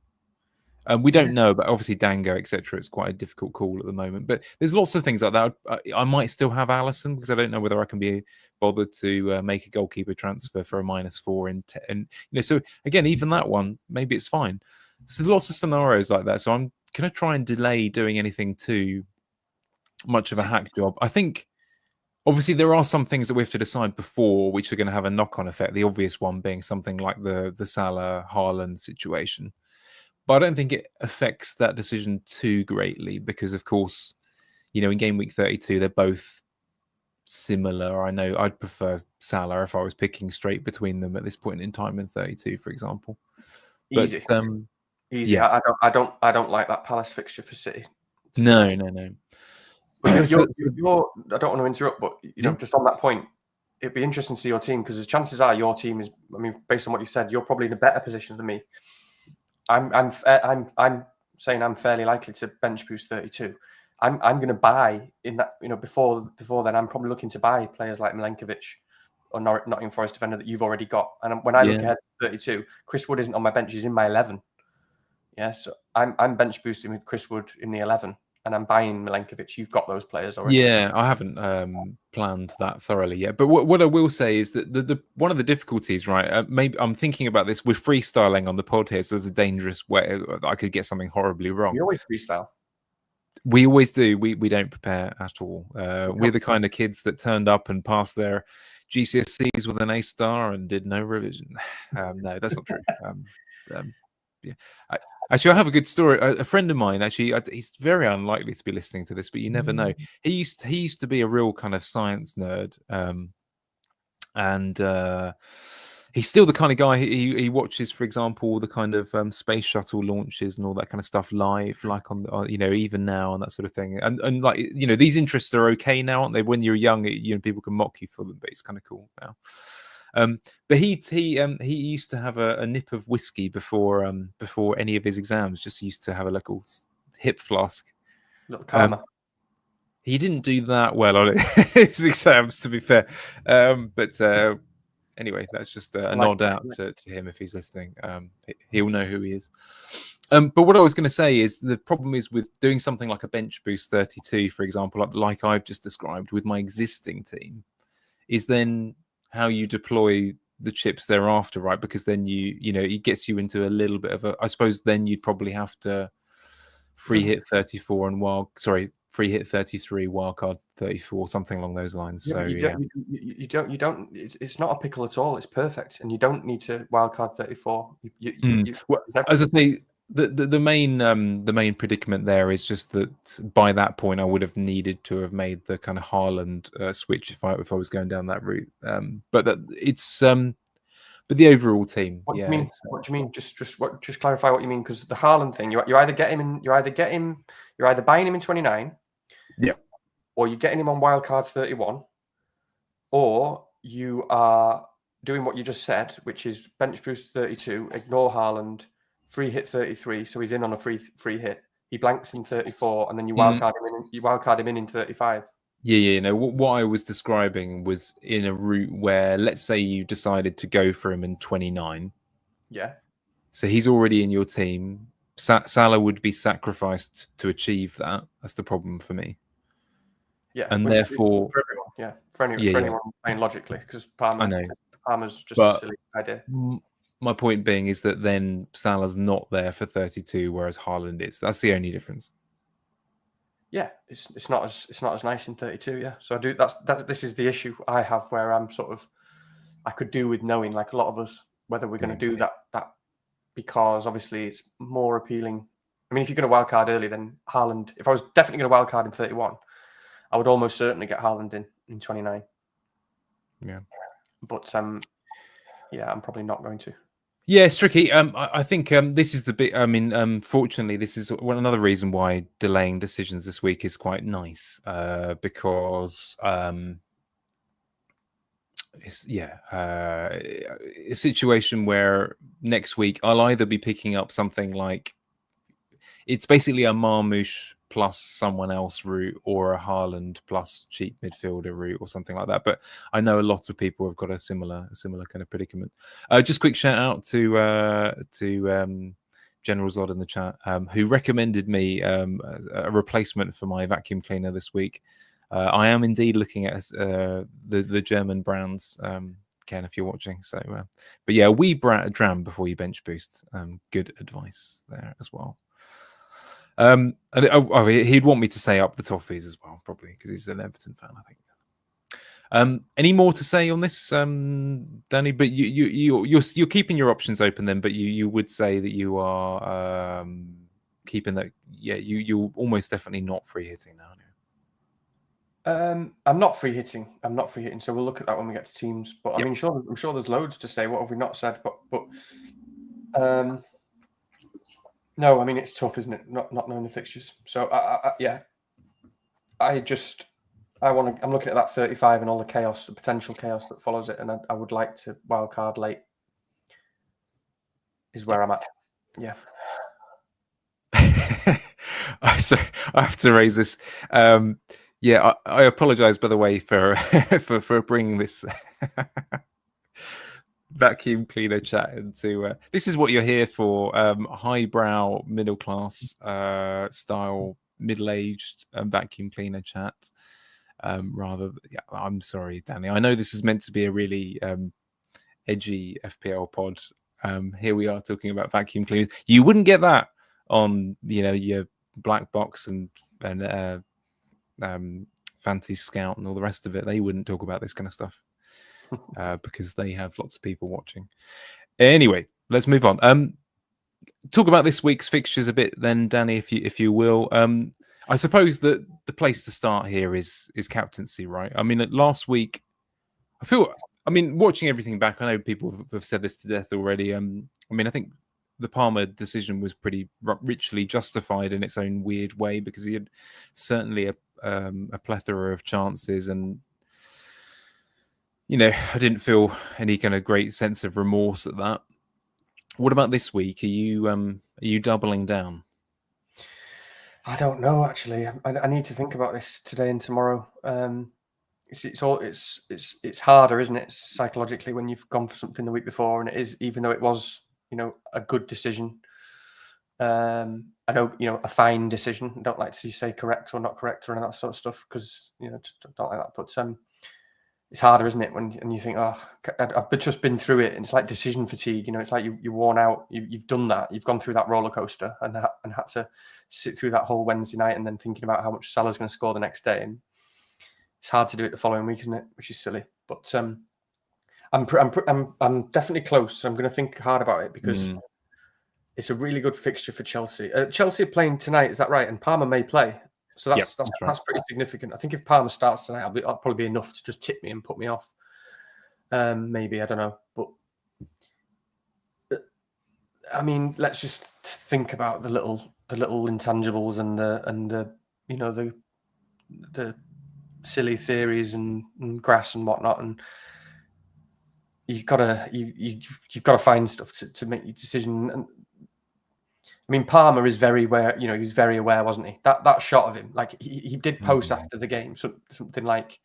We don't know, but obviously Dango, etc. It's quite a difficult call at the moment. But there's lots of things like that. I might still have Alisson, because I don't know whether I can be bothered to make a goalkeeper transfer for a -4 and so again, even that one, maybe it's fine. So lots of scenarios like that. So I'm going to try and delay doing anything too much of a hack job. I think obviously there are some things that we have to decide before, which are going to have a knock-on effect. The obvious one being something like the Salah Haaland situation. But I don't think it affects that decision too greatly, because, of course, in game week 32, they're both similar. I know I'd prefer Salah if I was picking straight between them at this point in time in 32, for example. Easy. But, easy. Yeah. I don't like that Palace fixture for City. No. But I don't want to interrupt, but just on that point, it'd be interesting to see your team, because the chances are your team is, based on what you said, you're probably in a better position than me. I'm saying I'm fairly likely to bench boost 32. I'm going to buy in that, before then, I'm probably looking to buy players like Milenkovic or Nottingham Forest defender that you've already got. And when I look ahead to 32, Chris Wood isn't on my bench; he's in my 11. Yeah, so I'm bench boosting with Chris Wood in the 11, and I'm buying Milenkovic, you've got those players already. Yeah, I haven't planned that thoroughly yet. But what I will say is that the one of the difficulties, right? Maybe I'm thinking about this. We're freestyling on the pod here, so there's a dangerous way I could get something horribly wrong. We always freestyle. We always do. We don't prepare at all. We're the kind of kids that turned up and passed their GCSEs with an A star and did no revision. No, that's not true. Yeah. Actually, I have a good story. A friend of mine, actually, he's very unlikely to be listening to this, but you never know. He used to be a real kind of science nerd, and he's still the kind of guy he watches, for example, the kind of space shuttle launches and all that kind of stuff live, like on even now and that sort of thing. And like these interests are okay now, aren't they? When you're young, people can mock you for them, but it's kind of cool now. But he used to have a nip of whiskey before any of his exams. Just used to have a little hip flask. Little karma. He didn't do that well on his exams, to be fair. But anyway, that's just a nod out to him if he's listening. He'll know who he is. But what I was going to say is the problem is with doing something like a bench boost 32, for example, like I've just described with my existing team, is then how you deploy the chips thereafter, right? Because then it gets you into a little bit of I suppose then you'd probably have to free hit 34 and free hit 33, wildcard 34, something along those lines. So you don't. It's not a pickle at all. It's perfect, and you don't need to wildcard 34. Well, as I say, the main predicament there is just that by that point I would have needed to have made the kind of Haaland switch if I was going down that route. But the overall team. What do you mean? What do you mean? Just clarify what you mean, because the Haaland thing, you either get him you're either buying him in 29, yeah, or you're getting him on wildcard 31, or you are doing what you just said, which is bench boost 32, ignore Haaland, free hit 33, so he's in on a free hit. He blanks in 34, and then you wildcard him in. You wildcard him in 35. Yeah. No, what I was describing was in a route where, let's say, you decided to go for him in 29. Yeah. So he's already in your team. Salah would be sacrificed to achieve that. That's the problem for me. Yeah, and therefore, for everyone, for anyone playing logically, because Palmer's just a silly idea. My point being is that then Salah's not there for 32, whereas Haaland is. That's the only difference. Yeah, it's not as nice in 32. Yeah, so I do. This is the issue I have, where I'm sort of, I could do with knowing, like a lot of us, whether we're going to do that because obviously it's more appealing. I mean, if you're going to wildcard early, then Haaland. If I was definitely going to wildcard in 31, I would almost certainly get Haaland in 29. Yeah, but yeah, I'm probably not going to. Yeah, it's tricky. I think this is the bit. I mean, fortunately, this is another reason why delaying decisions this week is quite nice, because it's a situation where next week I'll either be picking up something like, it's basically a Marmoush plus someone else route, or a Haaland plus cheap midfielder route, or something like that. But I know a lot of people have got a similar kind of predicament. Just quick shout out to General Zod in the chat, who recommended me a replacement for my vacuum cleaner this week. I am indeed looking at the German brands. Ken, if you're watching. So, but yeah, dram before you bench boost. Good advice there as well. And he'd want me to say up the toffees as well, probably, because he's an Everton fan, I think. Any more to say on this, Danny? But you're keeping your options open then, but you would say that you are keeping that. Yeah, you're almost definitely not free hitting now. I'm not free hitting. So we'll look at that when we get to teams. But I mean, I'm sure there's loads to say. What have we not said? But no, I mean, it's tough, isn't it? Not knowing the fixtures. So I'm looking at that 35 and all the chaos, the potential chaos that follows it, and I would like to wildcard late. Is where I'm at. Yeah. So I have to raise this. I apologize, by the way, for for bringing this vacuum cleaner chat into. This is what you're here for. Highbrow, middle class style middle-aged vacuum cleaner chat. I'm sorry, Danny. I know this is meant to be a really edgy FPL pod. Here we are talking about vacuum cleaners. You wouldn't get that on your Black Box and Fancy Scout and all the rest of it. They wouldn't talk about this kind of stuff because they have lots of people watching. Anyway, let's move on. Talk about this week's fixtures a bit, then, Danny, if you will. I suppose that the place to start here is captaincy, right? I mean, last week, watching everything back, I know people have said this to death already. I think the Palmer decision was pretty richly justified in its own weird way because he had certainly a plethora of chances, and I didn't feel any kind of great sense of remorse at that. What about this week? Are you doubling down? I don't know, actually. I need to think about this today and tomorrow. It's harder, isn't it, psychologically, when you've gone for something the week before, and it is, even though it was a good decision. I know a fine decision. I don't like to say correct or not correct or any of that sort of stuff because don't like that. But it's harder, isn't it, when you think, oh, I've just been through it, and it's like decision fatigue. It's like you're worn out. You've done that. You've gone through that roller coaster and had to sit through that whole Wednesday night, and then thinking about how much Salah's going to score the next day, and it's hard to do it the following week, isn't it? Which is silly. But I'm definitely close. So I'm going to think hard about it because it's a really good fixture for Chelsea. Chelsea are playing tonight, is that right? And Palmer may play. So that's pretty significant. I think if Palmer starts tonight, that'll probably be enough to just tip me and put me off. Maybe, I don't know. But I mean, let's just think about the little intangibles and the silly theories and grass and whatnot, and you've got to find stuff to make your decision. And I mean, Palmer is very aware. He was very aware, wasn't he? That shot of him, like he did post after the game, something like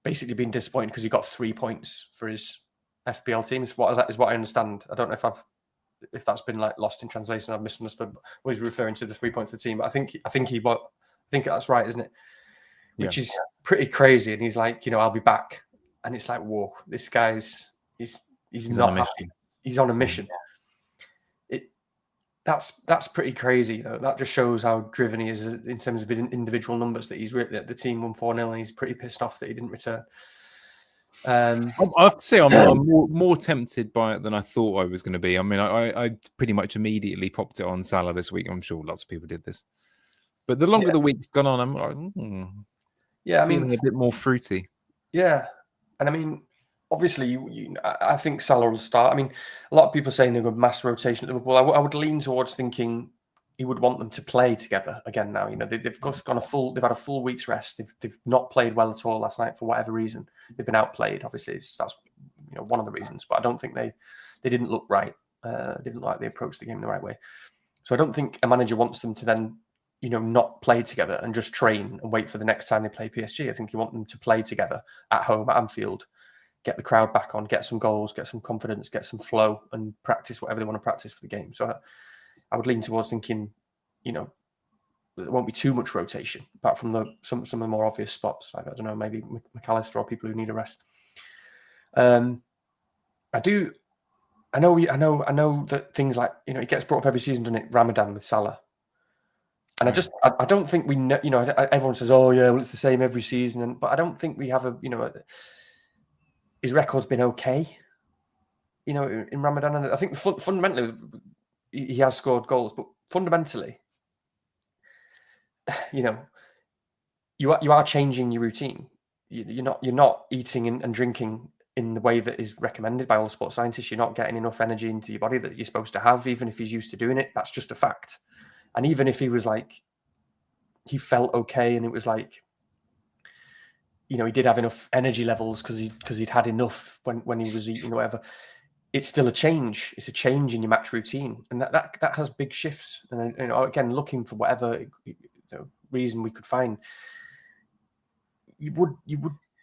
basically being disappointed because he got 3 points for his FPL team. Is what I understand. I don't know if that's been like lost in translation. I've misunderstood what he's referring to, the 3 points for the team. But I think that's right, isn't it? Which is pretty crazy. And he's like, I'll be back. And it's like, whoa, this guy's he's not happy. He's on a mission. That's pretty crazy, though. That just shows how driven he is in terms of his individual numbers. That the team won 4-0, and he's pretty pissed off that he didn't return. I have to say, I'm more tempted by it than I thought I was going to be. I mean, I pretty much immediately popped it on Salah this week. I'm sure lots of people did this, but the longer the week's gone on, I'm like, feeling a bit more fruity. Yeah, and I mean, obviously, I think Salah will start. I mean, a lot of people saying they're going to mass rotation at Liverpool. I would lean towards thinking he would want them to play together again now. They've had a full week's rest. They've not played well at all last night for whatever reason. They've been outplayed. Obviously, that's one of the reasons. But I don't think they didn't look right. They didn't like they approached the game the right way. So I don't think a manager wants them to then not play together and just train and wait for the next time they play PSG. I think you want them to play together at home at Anfield, get the crowd back on, get some goals, get some confidence, get some flow, and practice whatever they want to practice for the game. So I would lean towards thinking, there won't be too much rotation, apart from some of the more obvious spots. Like, I don't know, maybe McAllister or people who need a rest. I know that things like, it gets brought up every season, doesn't it? Ramadan with Salah. And I don't think we know, everyone says, oh yeah, well, it's the same every season. But I don't think we have his record's been okay, in Ramadan. And I think fundamentally he has scored goals, but fundamentally, you are changing your routine. You're not eating and drinking in the way that is recommended by all sports scientists. You're not getting enough energy into your body that you're supposed to have, even if he's used to doing it. That's just a fact. And even if he was like, he felt okay, and it was like, he did have enough energy levels because he'd had enough when he was eating or whatever. It's still a change. It's a change in your match routine, and that has big shifts. And again, looking for whatever reason we could find, you would.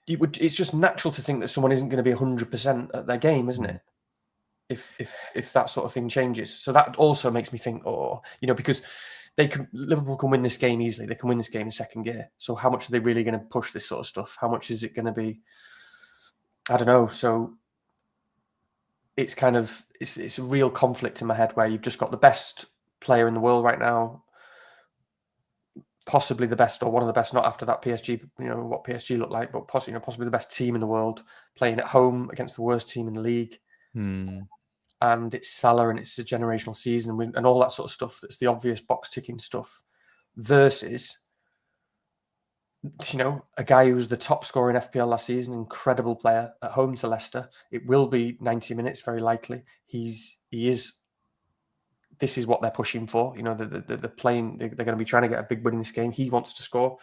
It's just natural to think that someone isn't going to be 100% at their game, isn't it? If that sort of thing changes. So that also makes me think, because Liverpool can win this game easily. They can win this game in second gear. So how much are they really going to push this sort of stuff? How much is it going to be? I don't know. So it's kind of it's a real conflict in my head where you've just got the best player in the world right now, possibly the best or one of the best, not after that PSG, what PSG looked like, but possibly the best team in the world playing at home against the worst team in the league. And it's Salah and it's a generational season and all that sort of stuff. That's the obvious box ticking stuff versus, a guy who was the top scorer in FPL last season, incredible player at home to Leicester. It will be 90 minutes, very likely. He is. This is what they're pushing for. They're playing. They're going to be trying to get a big win in this game. He wants to score.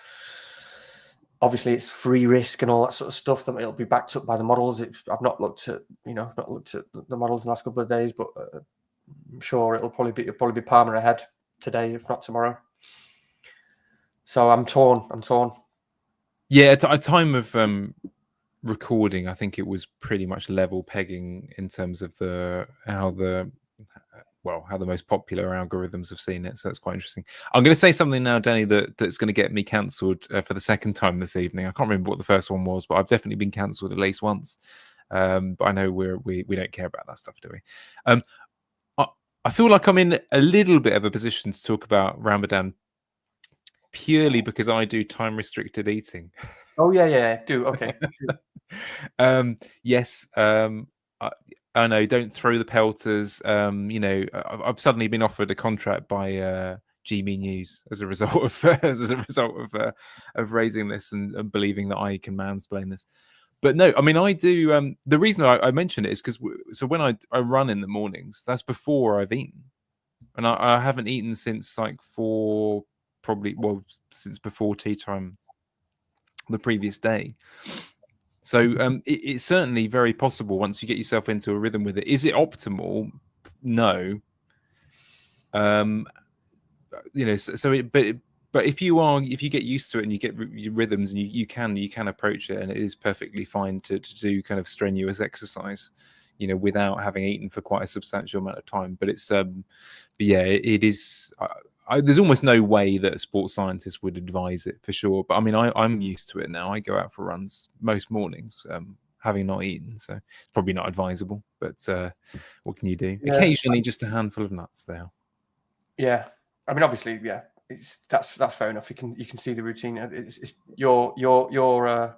Obviously, it's free risk and all that sort of stuff. That it'll be backed up by the models. I've not looked at the models in the last couple of days, but I'm sure it'll probably be Palmer ahead today, if not tomorrow. So I'm torn. Yeah, at a time of recording, I think it was pretty much level pegging in terms of how the most popular algorithms have seen it. So that's quite interesting. I'm going to say something now, Danny, that's going to get me cancelled for the second time this evening. I can't remember what the first one was, but I've definitely been cancelled at least once. But I know we don't care about that stuff, do we? I feel like I'm in a little bit of a position to talk about Ramadan purely because I do time-restricted eating. Oh, yeah. Do. Okay. Yes. I know, don't throw the pelters. I've suddenly been offered a contract by GME News as a result of raising this and believing that I can mansplain this. But no, I mean, I do. The reason I mention it is because when I run in the mornings, that's before I've eaten, and I haven't eaten since since before tea time the previous day. So it's certainly very possible once you get yourself into a rhythm with it. Is it optimal? No. But if you get used to it and you get your rhythms and you can approach it, and it is perfectly fine to do kind of strenuous exercise, without having eaten for quite a substantial amount of time. But it's it is. There's almost no way that a sports scientist would advise it for sure. But I mean, I'm used to it now. I go out for runs most mornings, having not eaten. So it's probably not advisable. But what can you do? Yeah. Occasionally, just a handful of nuts there. Yeah. I mean, obviously, yeah. That's fair enough. You can see the routine. It's your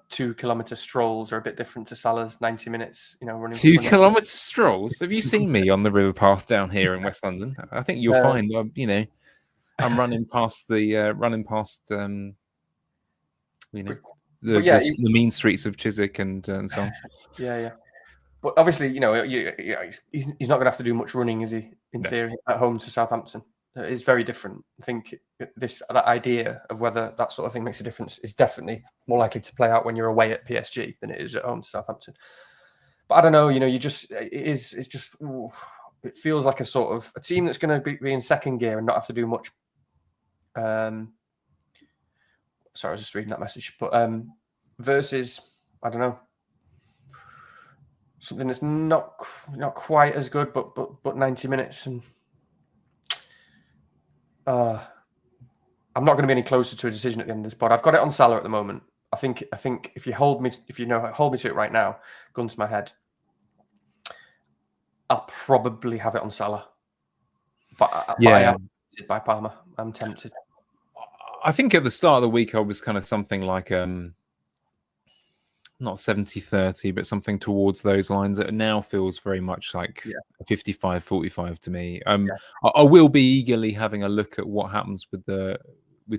2 kilometer strolls are a bit different to Salah's 90 minutes. Running 2 kilometer strolls. Have you seen me on the river path down here in West London? I think you'll find I'm running past the the mean streets of Chiswick and so on. Yeah. But obviously, he's not going to have to do much running, is he? In theory, at home to Southampton, it's very different. I think that idea of whether that sort of thing makes a difference is definitely more likely to play out when you're away at PSG than it is at home to Southampton. But I don't know. It feels like a sort of a team that's going to be in second gear and not have to do much. Sorry, I was just reading that message. But versus, I don't know, something that's not quite as good, but 90 minutes, and I'm not going to be any closer to a decision at the end of this pod. I've got it on Salah at the moment. I think if you hold me to it right now, gun to my head, I'll probably have it on Salah. But I am tempted by Palmer. I'm tempted. I think at the start of the week I was kind of something like not 70-30, but something towards those lines. It now feels very much like 55-45 to me. I will be eagerly having a look at what happens with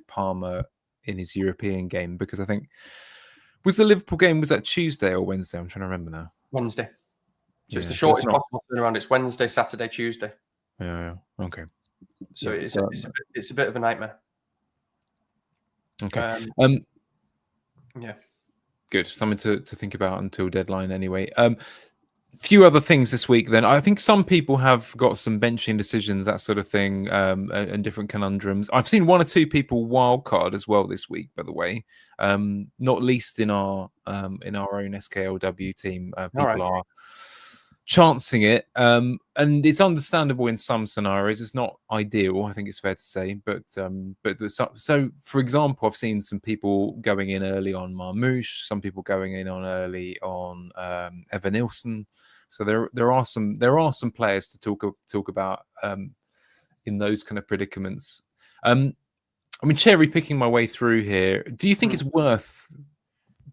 Palmer in his European game, because I think was the Liverpool game, was that Tuesday or Wednesday? I'm trying to remember now. Wednesday. So it's the shortest possible turnaround. It's Wednesday, Saturday, Tuesday. Yeah. Okay. So it's a bit of a nightmare. Okay. Yeah. Good. Something to think about until deadline anyway. Few other things this week then. I think some people have got some benching decisions, that sort of thing, and different conundrums. I've seen 1 or 2 people wildcard as well this week, by the way. Not least in our own SKLW team. People are chancing it, and it's understandable in some scenarios. It's not ideal, I think it's fair to say, but so for example, I've seen some people going in early on Marmoush, some people going in on early on Evan Nilsson. So there are some players to talk about in those kind of predicaments. I mean, cherry picking my way through here. Do you think it's worth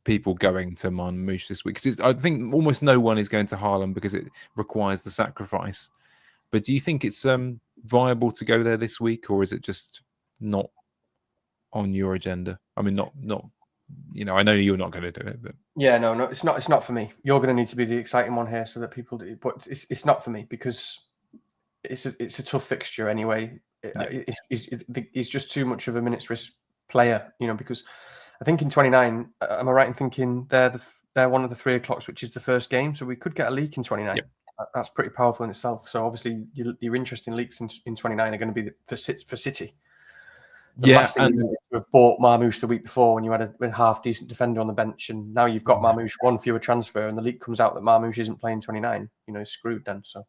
people going to Marmoush this week? Because I think almost no one is going to Haaland because it requires the sacrifice. But do you think it's viable to go there this week, or is it just not on your agenda? I mean, not I know you're not going to do it, but yeah, no, it's not for me. You're going to need to be the exciting one here so that people do. But it's not for me because it's a tough fixture anyway. He's just too much of a minutes risk player, because I think in 29, am I right in thinking they're one of the 3 o'clocks, which is the first game, so we could get a leak in 29. Yep. That's pretty powerful in itself. So obviously, your interesting leaks in 29 are going to be for City. The last thing you have bought Marmoush the week before when you had a half decent defender on the bench, and now you've got Marmoush one fewer transfer, and the leak comes out that Marmoush isn't playing 29. It's screwed then. So.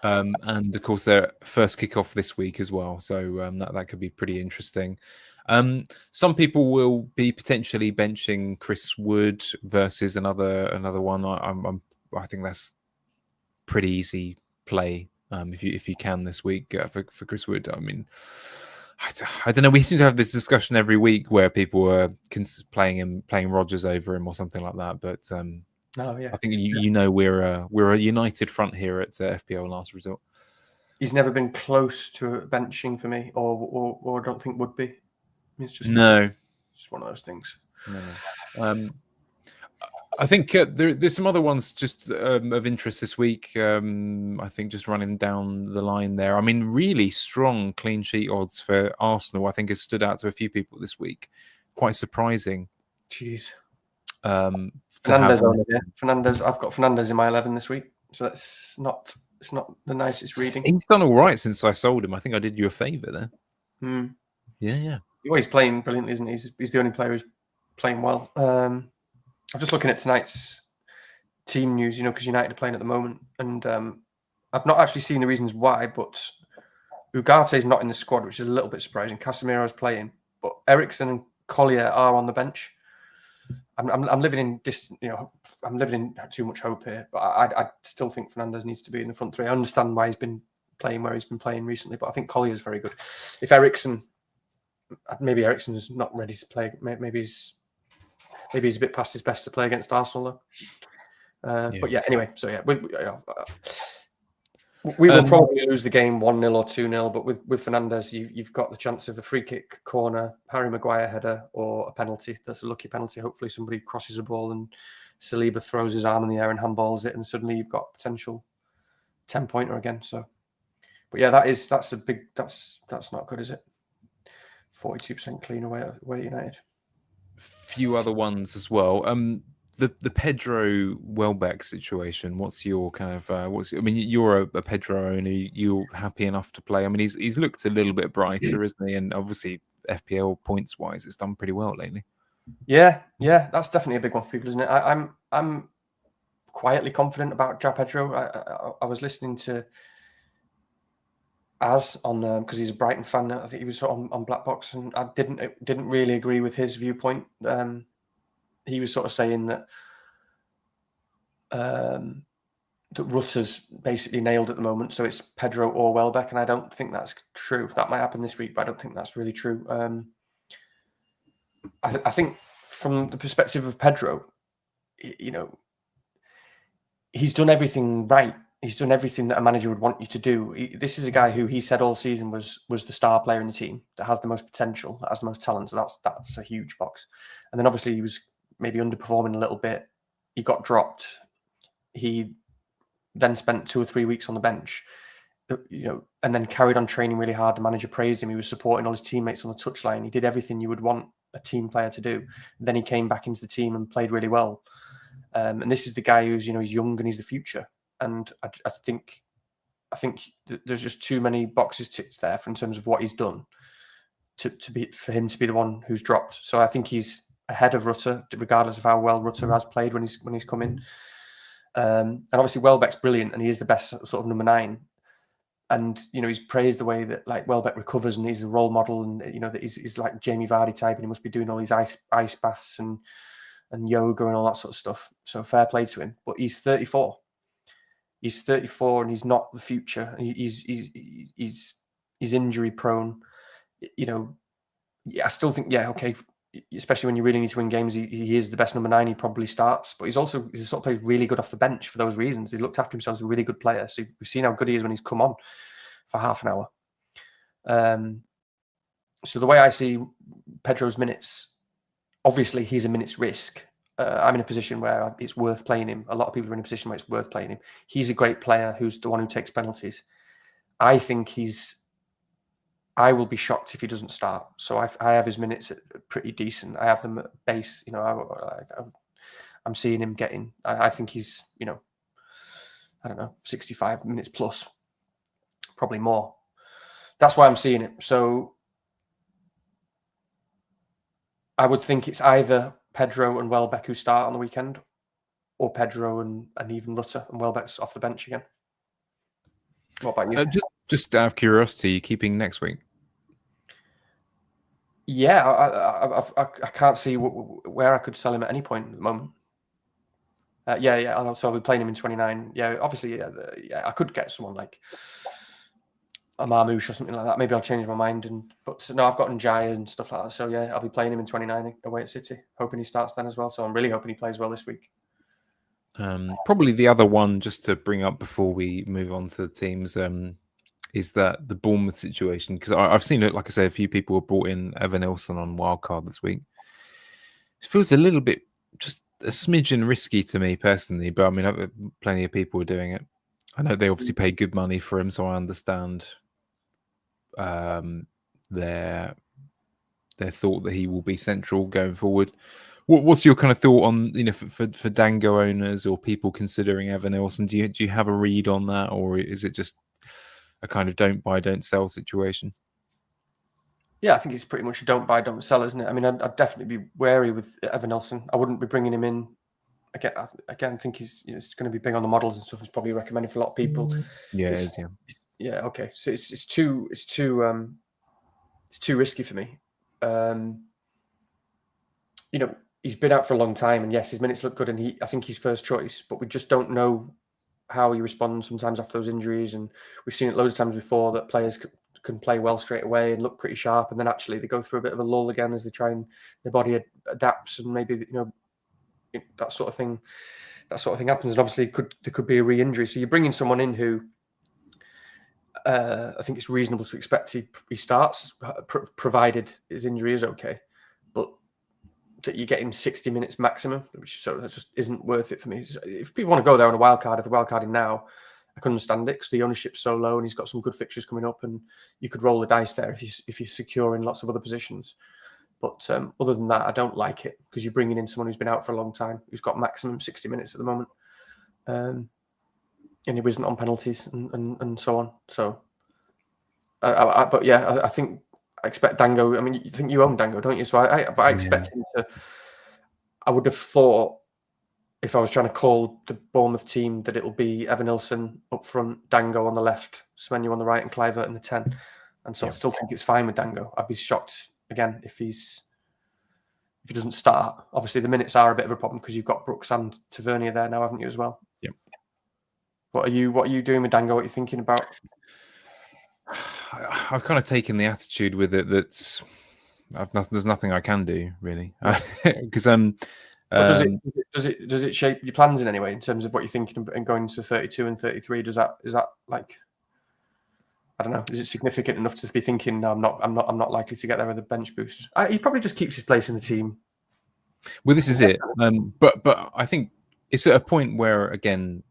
And of course, their first kickoff this week as well, so that could be pretty interesting. Some people will be potentially benching Chris Wood versus another one. I think that's pretty easy play if you can this week for Chris Wood. I mean, I don't know. We seem to have this discussion every week where people are playing Rodgers over him or something like that, but. Oh, yeah. I think we're a united front here at FPL Last Resort. He's never been close to a benching for me, or I don't think would be. It's just just one of those things. No. I think there's some other ones just of interest this week. I think just running down the line there. I mean, really strong clean sheet odds for Arsenal. I think has stood out to a few people this week. Quite surprising. Jeez. Fernandez, I've got Fernandez in my 11 this week, so it's not the nicest reading. He's done all right since I sold him. I think I did you a favour there. Yeah. Well, he's playing brilliantly, isn't he? He's the only player who's playing well. I'm just looking at tonight's team news, because United are playing at the moment, and I've not actually seen the reasons why, but Ugarte is not in the squad, which is a little bit surprising. Casemiro is playing, but Eriksen and Collier are on the bench. I'm living in I'm living in too much hope here, but I still think Fernandez needs to be in the front three. I understand why he's been playing where he's been playing recently, but I think Collier is very good. If maybe Eriksen's not ready to play. Maybe he's a bit past his best to play against Arsenal, though. But yeah, anyway. So yeah, we will probably lose the game 1-0 or 2-0, but with Fernandez, you've got the chance of a free kick, corner, Harry Maguire header, or a penalty. That's a lucky penalty. Hopefully somebody crosses a ball and Saliba throws his arm in the air and handballs it, and suddenly you've got potential 10-pointer again. So, but yeah, that's not good, is it? 42% clean away at United. Few other ones as well. The Pedro Welbeck situation. What's your kind of? I mean, you're a Pedro owner. You're happy enough to play. I mean, he's looked a little bit brighter, isn't he? And obviously, FPL points wise, it's done pretty well lately. Yeah, that's definitely a big one for people, isn't it? I'm quietly confident about João Pedro. I was listening to on because he's a Brighton fan. I think he was on Black Box, and I didn't really agree with his viewpoint. He was sort of saying that Rutter's basically nailed at the moment, so it's Pedro or Welbeck, and I don't think that's true. That might happen this week, but I don't think that's really true. I think from the perspective of Pedro, he's done everything right. He's done everything that a manager would want you to do. This is a guy who he said all season was the star player in the team, that has the most potential, that has the most talent. So that's a huge box. And then obviously he was maybe underperforming a little bit. He got dropped. He then spent 2 or 3 weeks on the bench, and then carried on training really hard. The manager praised him. He was supporting all his teammates on the touchline. He did everything you would want a team player to do. And then he came back into the team and played really well. And this is the guy who's, he's young and he's the future. And I think there's just too many boxes ticked there in terms of what he's done for him to be the one who's dropped. So I think he's ahead of Rutter, regardless of how well Rutter has played when he's come in. And obviously Welbeck's brilliant, and he is the best sort of number 9. And he's praised the way that like Welbeck recovers, and he's a role model, and that he's like Jamie Vardy type, and he must be doing all these ice baths and yoga and all that sort of stuff. So fair play to him. But he's 34. He's 34, and he's not the future. He's injury prone. I still think, okay, especially when you really need to win games, he is the best number 9. He probably starts, but he's the sort of player really good off the bench for those reasons. He looked after himself as a really good player. So we've seen how good he is when he's come on for half an hour. So the way I see Pedro's minutes, obviously he's a minutes risk. I'm in a position where it's worth playing him. A lot of people are in a position where it's worth playing him. He's a great player who's the one who takes penalties. I think I will be shocked if he doesn't start. So I have his minutes at pretty decent. I have them at base. I'm seeing him getting. I think he's I don't know, 65 minutes plus, probably more. That's why I'm seeing it. So I would think it's either Pedro and Welbeck who start on the weekend, or Pedro and even Rutter and Welbeck's off the bench again. What about you? Just out of curiosity, you keeping next week? Yeah, I can't see where I could sell him at any point at the moment. So I'll be playing him in 29. Yeah, obviously, I could get someone like a Marmouche or something like that. Maybe I'll change my mind. But no, I've got Njaya and stuff like that. So yeah, I'll be playing him in 29 away at City, hoping he starts then as well. So I'm really hoping he plays well this week. Probably the other one, just to bring up before we move on to teams, is that the Bournemouth situation, because I've seen it, like I say, a few people have brought in Evan Nilsson on wildcard this week. It feels a little bit, just a smidgen risky to me personally, but I mean, plenty of people are doing it. I know they obviously paid good money for him, so I understand their thought that he will be central going forward. What's your kind of thought on, for Dango owners or people considering Evan Nilsson? Do you have a read on that, or is it just a kind of don't buy, don't sell situation? Yeah, I think it's pretty much a don't buy, don't sell, isn't it? I mean, I'd definitely be wary with Evan Nilsson. I wouldn't be bringing him in. Again, I think he's going to be big on the models and stuff. He's probably recommended for a lot of people. Yeah, yeah. Okay, so it's too risky for me. He's been out for a long time, and yes, his minutes look good, and I think he's first choice. But we just don't know how he responds sometimes after those injuries, and we've seen it loads of times before that players can play well straight away and look pretty sharp, and then actually they go through a bit of a lull again as they try and their body adapts, and maybe that sort of thing happens. And obviously there could be a re-injury. So you're bringing someone in who I think it's reasonable to expect he starts, provided his injury is okay, but that you're getting 60 minutes maximum, that just isn't worth it for me. If people want to go there on a wild card, if they're wild carding now, I can understand it because the ownership's so low and he's got some good fixtures coming up, and you could roll the dice there if you're secure in lots of other positions. But other than that, I don't like it because you're bringing in someone who's been out for a long time, who's got maximum 60 minutes at the moment, and he wasn't on penalties and so on. So, but yeah, I think I expect Dango. I mean, you think you own Dango, don't you? So I expect him to. I would have thought if I was trying to call the Bournemouth team that it'll be Evan Nilsson up front, Dango on the left, Semenyo on the right, and Kluivert in the 10. And so I still think it's fine with Dango. I'd be shocked again if he doesn't start. Obviously, the minutes are a bit of a problem because you've got Brooks and Tavernier there now, haven't you, as well? Yep. What are you doing with Dango? What are you thinking about? I've kind of taken the attitude with it that there's nothing I can do really, because does it shape your plans in any way in terms of what you're thinking and going to 32 and 33? Is that like, I don't know, is it significant enough to be thinking, no, I'm not likely to get there with a bench boost? He probably just keeps his place in the team. Well, this is it. But I think it's at a point where, again,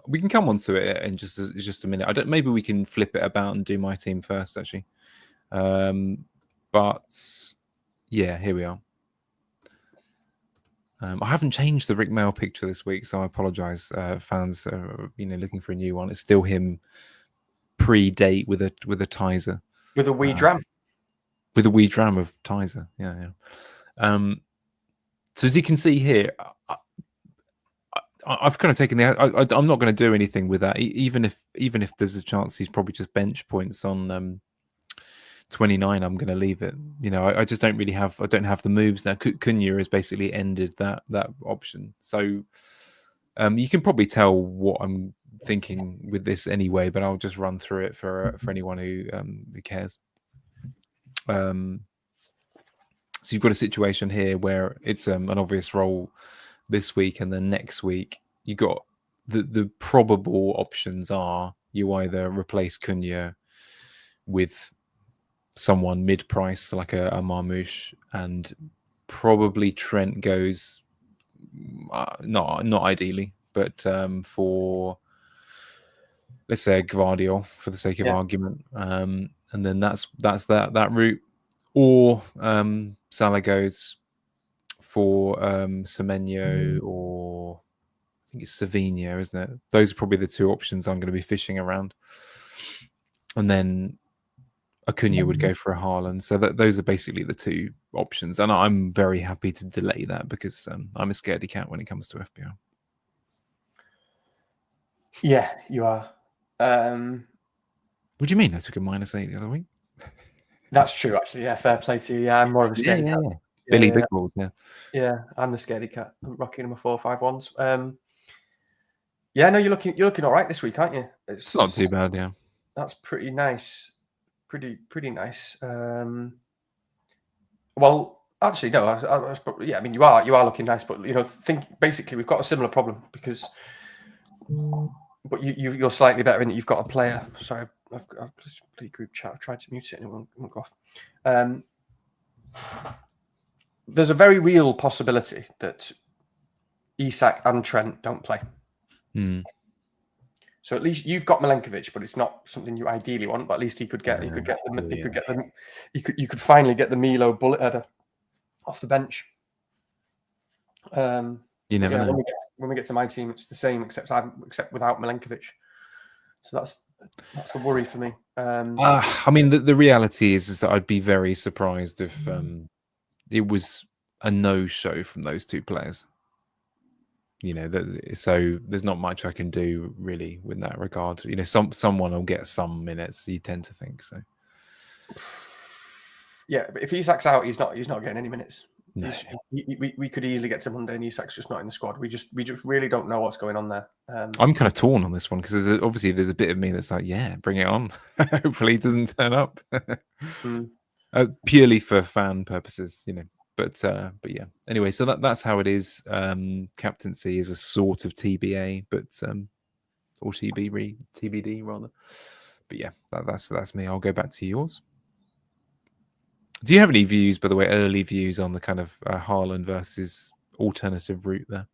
we can come on to it in just a minute. Maybe we can flip it about and do my team first, actually. But yeah, here we are. I haven't changed the Rick Mail picture this week, so I apologise, fans. Looking for a new one. It's still him pre-date with a Tizer, with a wee dram, with a wee dram of Tizer. Yeah. So as you can see here, I've kind of taken the. I'm not going to do anything with that, even if there's a chance he's probably just bench points on 29. I'm going to leave it. You know, I just don't really have. I don't have the moves now. Cunha has basically ended that option. So you can probably tell what I'm thinking with this anyway. But I'll just run through it for anyone who cares. So you've got a situation here where it's an obvious role this week, and then next week you got the probable options are you either replace Cunha with someone mid-price, so like a Marmoush, and probably Trent goes not ideally, but for let's say a Gvardiol for the sake of argument, and then that's that route, or Salah goes for Semenyo, or I think it's Savinho, isn't it? Those are probably the two options I'm going to be fishing around. And then Acuna would go for a Haaland. So those are basically the two options. And I'm very happy to delay that because I'm a scaredy cat when it comes to FPL. Yeah, you are. What do you mean? I took a -8 the other week. That's true, actually. Yeah, fair play to you. Yeah, I'm more of a scaredy cat. Yeah. Billy Big Balls, yeah. Yeah, I'm the scaredy cat. I'm rocking my 4-5-1s. Yeah, no, you're looking all right this week, aren't you? It's not too bad, yeah. That's pretty nice. Pretty nice. Well, actually, no. I mean, you are looking nice, but basically we've got a similar problem because, but you're slightly better in that you've got a player. Sorry, I've just played group chat. I've tried to mute it and it won't go off. There's a very real possibility that Isak and Trent don't play. So at least you've got Milenkovic, but it's not something you ideally want. But at least he could finally get the Milo bullet header off the bench. You never know. When we get to my team, it's the same except without Milenkovic. So that's the worry for me. I mean, the reality is that I'd be very surprised if it was a no-show from those two players. So there's not much I can do really in that regard. Someone will get some minutes. You tend to think so. Yeah, but if Isak's out, he's not getting any minutes. No. We could easily get to Monday, and Isak's just not in the squad. We just really don't know what's going on there. I'm kind of torn on this one because there's a bit of me that's like, yeah, bring it on. Hopefully, he doesn't turn up. Purely for fan purposes, But yeah. Anyway, so that's how it is. Captaincy is a sort of TBA, but or TBD rather. But yeah, that's me. I'll go back to yours. Do you have any views, by the way, early views on the kind of Haaland versus alternative route there?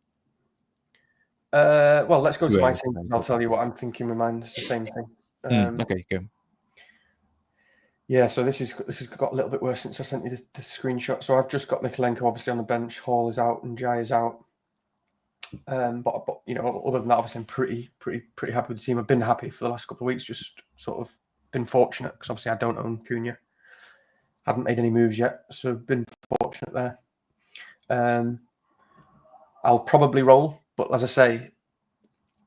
Well, let's go to my team. I'll tell you what I'm thinking with mine. It's the same thing. Okay, go. Yeah, so this has got a little bit worse since I sent you the screenshot. So I've just got Mykolenko obviously on the bench. Hall is out and Jai is out. But other than that, obviously I'm pretty happy with the team. I've been happy for the last couple of weeks. Just sort of been fortunate because obviously I don't own Cunha. Haven't made any moves yet, so been fortunate there. I'll probably roll, but as I say,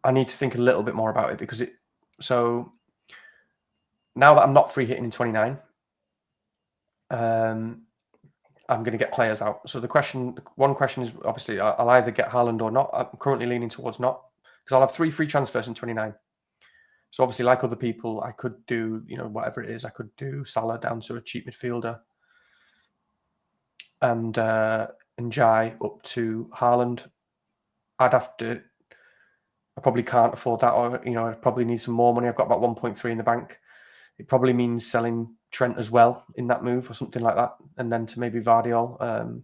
I need to think a little bit more about it because so now that I'm not free hitting in 29, I'm going to get players out. So one question is obviously I'll either get Haaland or not. I'm currently leaning towards not because I'll have 3 free transfers in 29. So obviously, like other people, I could do whatever it is. I could do Salah down to a cheap midfielder, and Jai up to Haaland. I probably can't afford that, or I probably need some more money. I've got about 1.3 in the bank. It probably means selling Trent as well in that move or something like that, and then to maybe Gvardiol.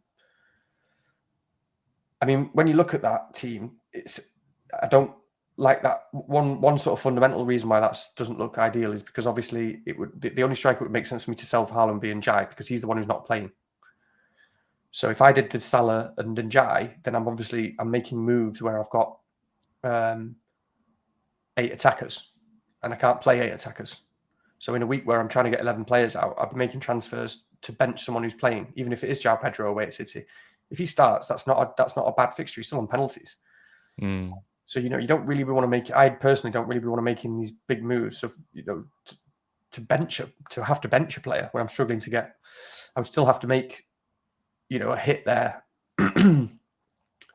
I mean, when you look at that team, I don't like that. One sort of fundamental reason why that doesn't look ideal is because obviously the only striker it would make sense for me to sell for Haaland being Jai because he's the one who's not playing. So if I did the Salah and Jai, then I'm making moves where I've got 8 attackers and I can't play 8 attackers. So in a week where I'm trying to get 11 players out, I'll be making transfers to bench someone who's playing, even if it is João Pedro away at City. If he starts, that's not a bad fixture. He's still on penalties. So, you don't really want to make. I personally don't really want to make these big moves of, to have to bench a player when I'm struggling to get. I would still have to make, a hit there.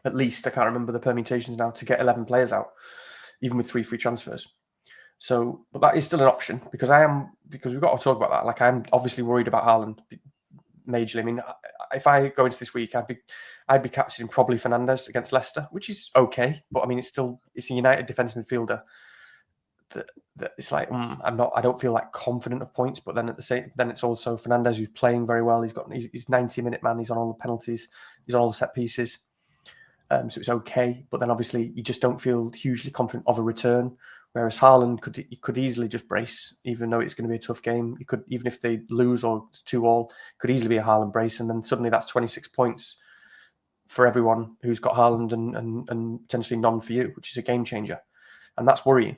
At least, I can't remember the permutations now, to get 11 players out, even with 3 free transfers. So, but that is still an option because we've got to talk about that. Like, I'm obviously worried about Haaland majorly. I mean, if I go into this week, I'd be captaining probably Fernandes against Leicester, which is okay. But I mean, it's a United defensive midfielder that it's like, I don't feel like confident of points. But then then it's also Fernandes who's playing very well. He's 90-minute man. He's on all the penalties. He's on all the set pieces. So it's okay, but then obviously you just don't feel hugely confident of a return. Whereas Haaland could easily just brace, even though it's going to be a tough game. You could, even if they lose or it's 2-2, could easily be a Haaland brace, and then suddenly that's 26 points for everyone who's got Haaland and potentially none for you, which is a game changer, and that's worrying.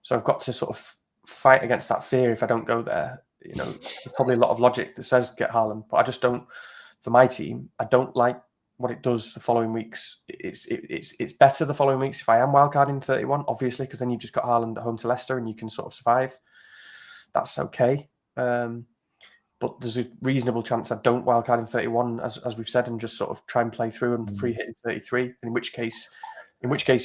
So I've got to sort of fight against that fear if I don't go there. There's probably a lot of logic that says get Haaland, but I just don't. For my team, I don't like what it does the following weeks. It's better the following weeks if I am wildcarding 31, obviously, because then you've just got Haaland at home to Leicester and you can sort of survive. That's okay. But there's a reasonable chance I don't wildcard in 31, as we've said, and just sort of try and play through and free hit in 33. In which case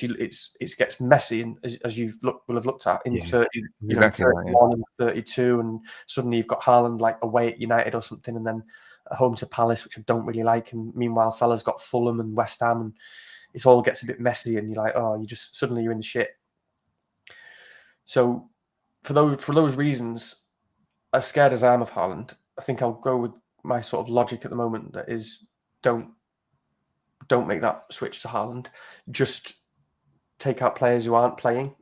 it gets messy, and as will have looked at in 30, exactly 31 and 32, and suddenly you've got Haaland like away at United or something, and then at home to Palace, which I don't really like, and meanwhile Salah's got Fulham and West Ham, and it all gets a bit messy, and you're like, you're in the shit. So for those reasons, as scared as I am of Haaland, I think I'll go with my sort of logic at the moment, that is, don't make that switch to Haaland. Just take out players who aren't playing.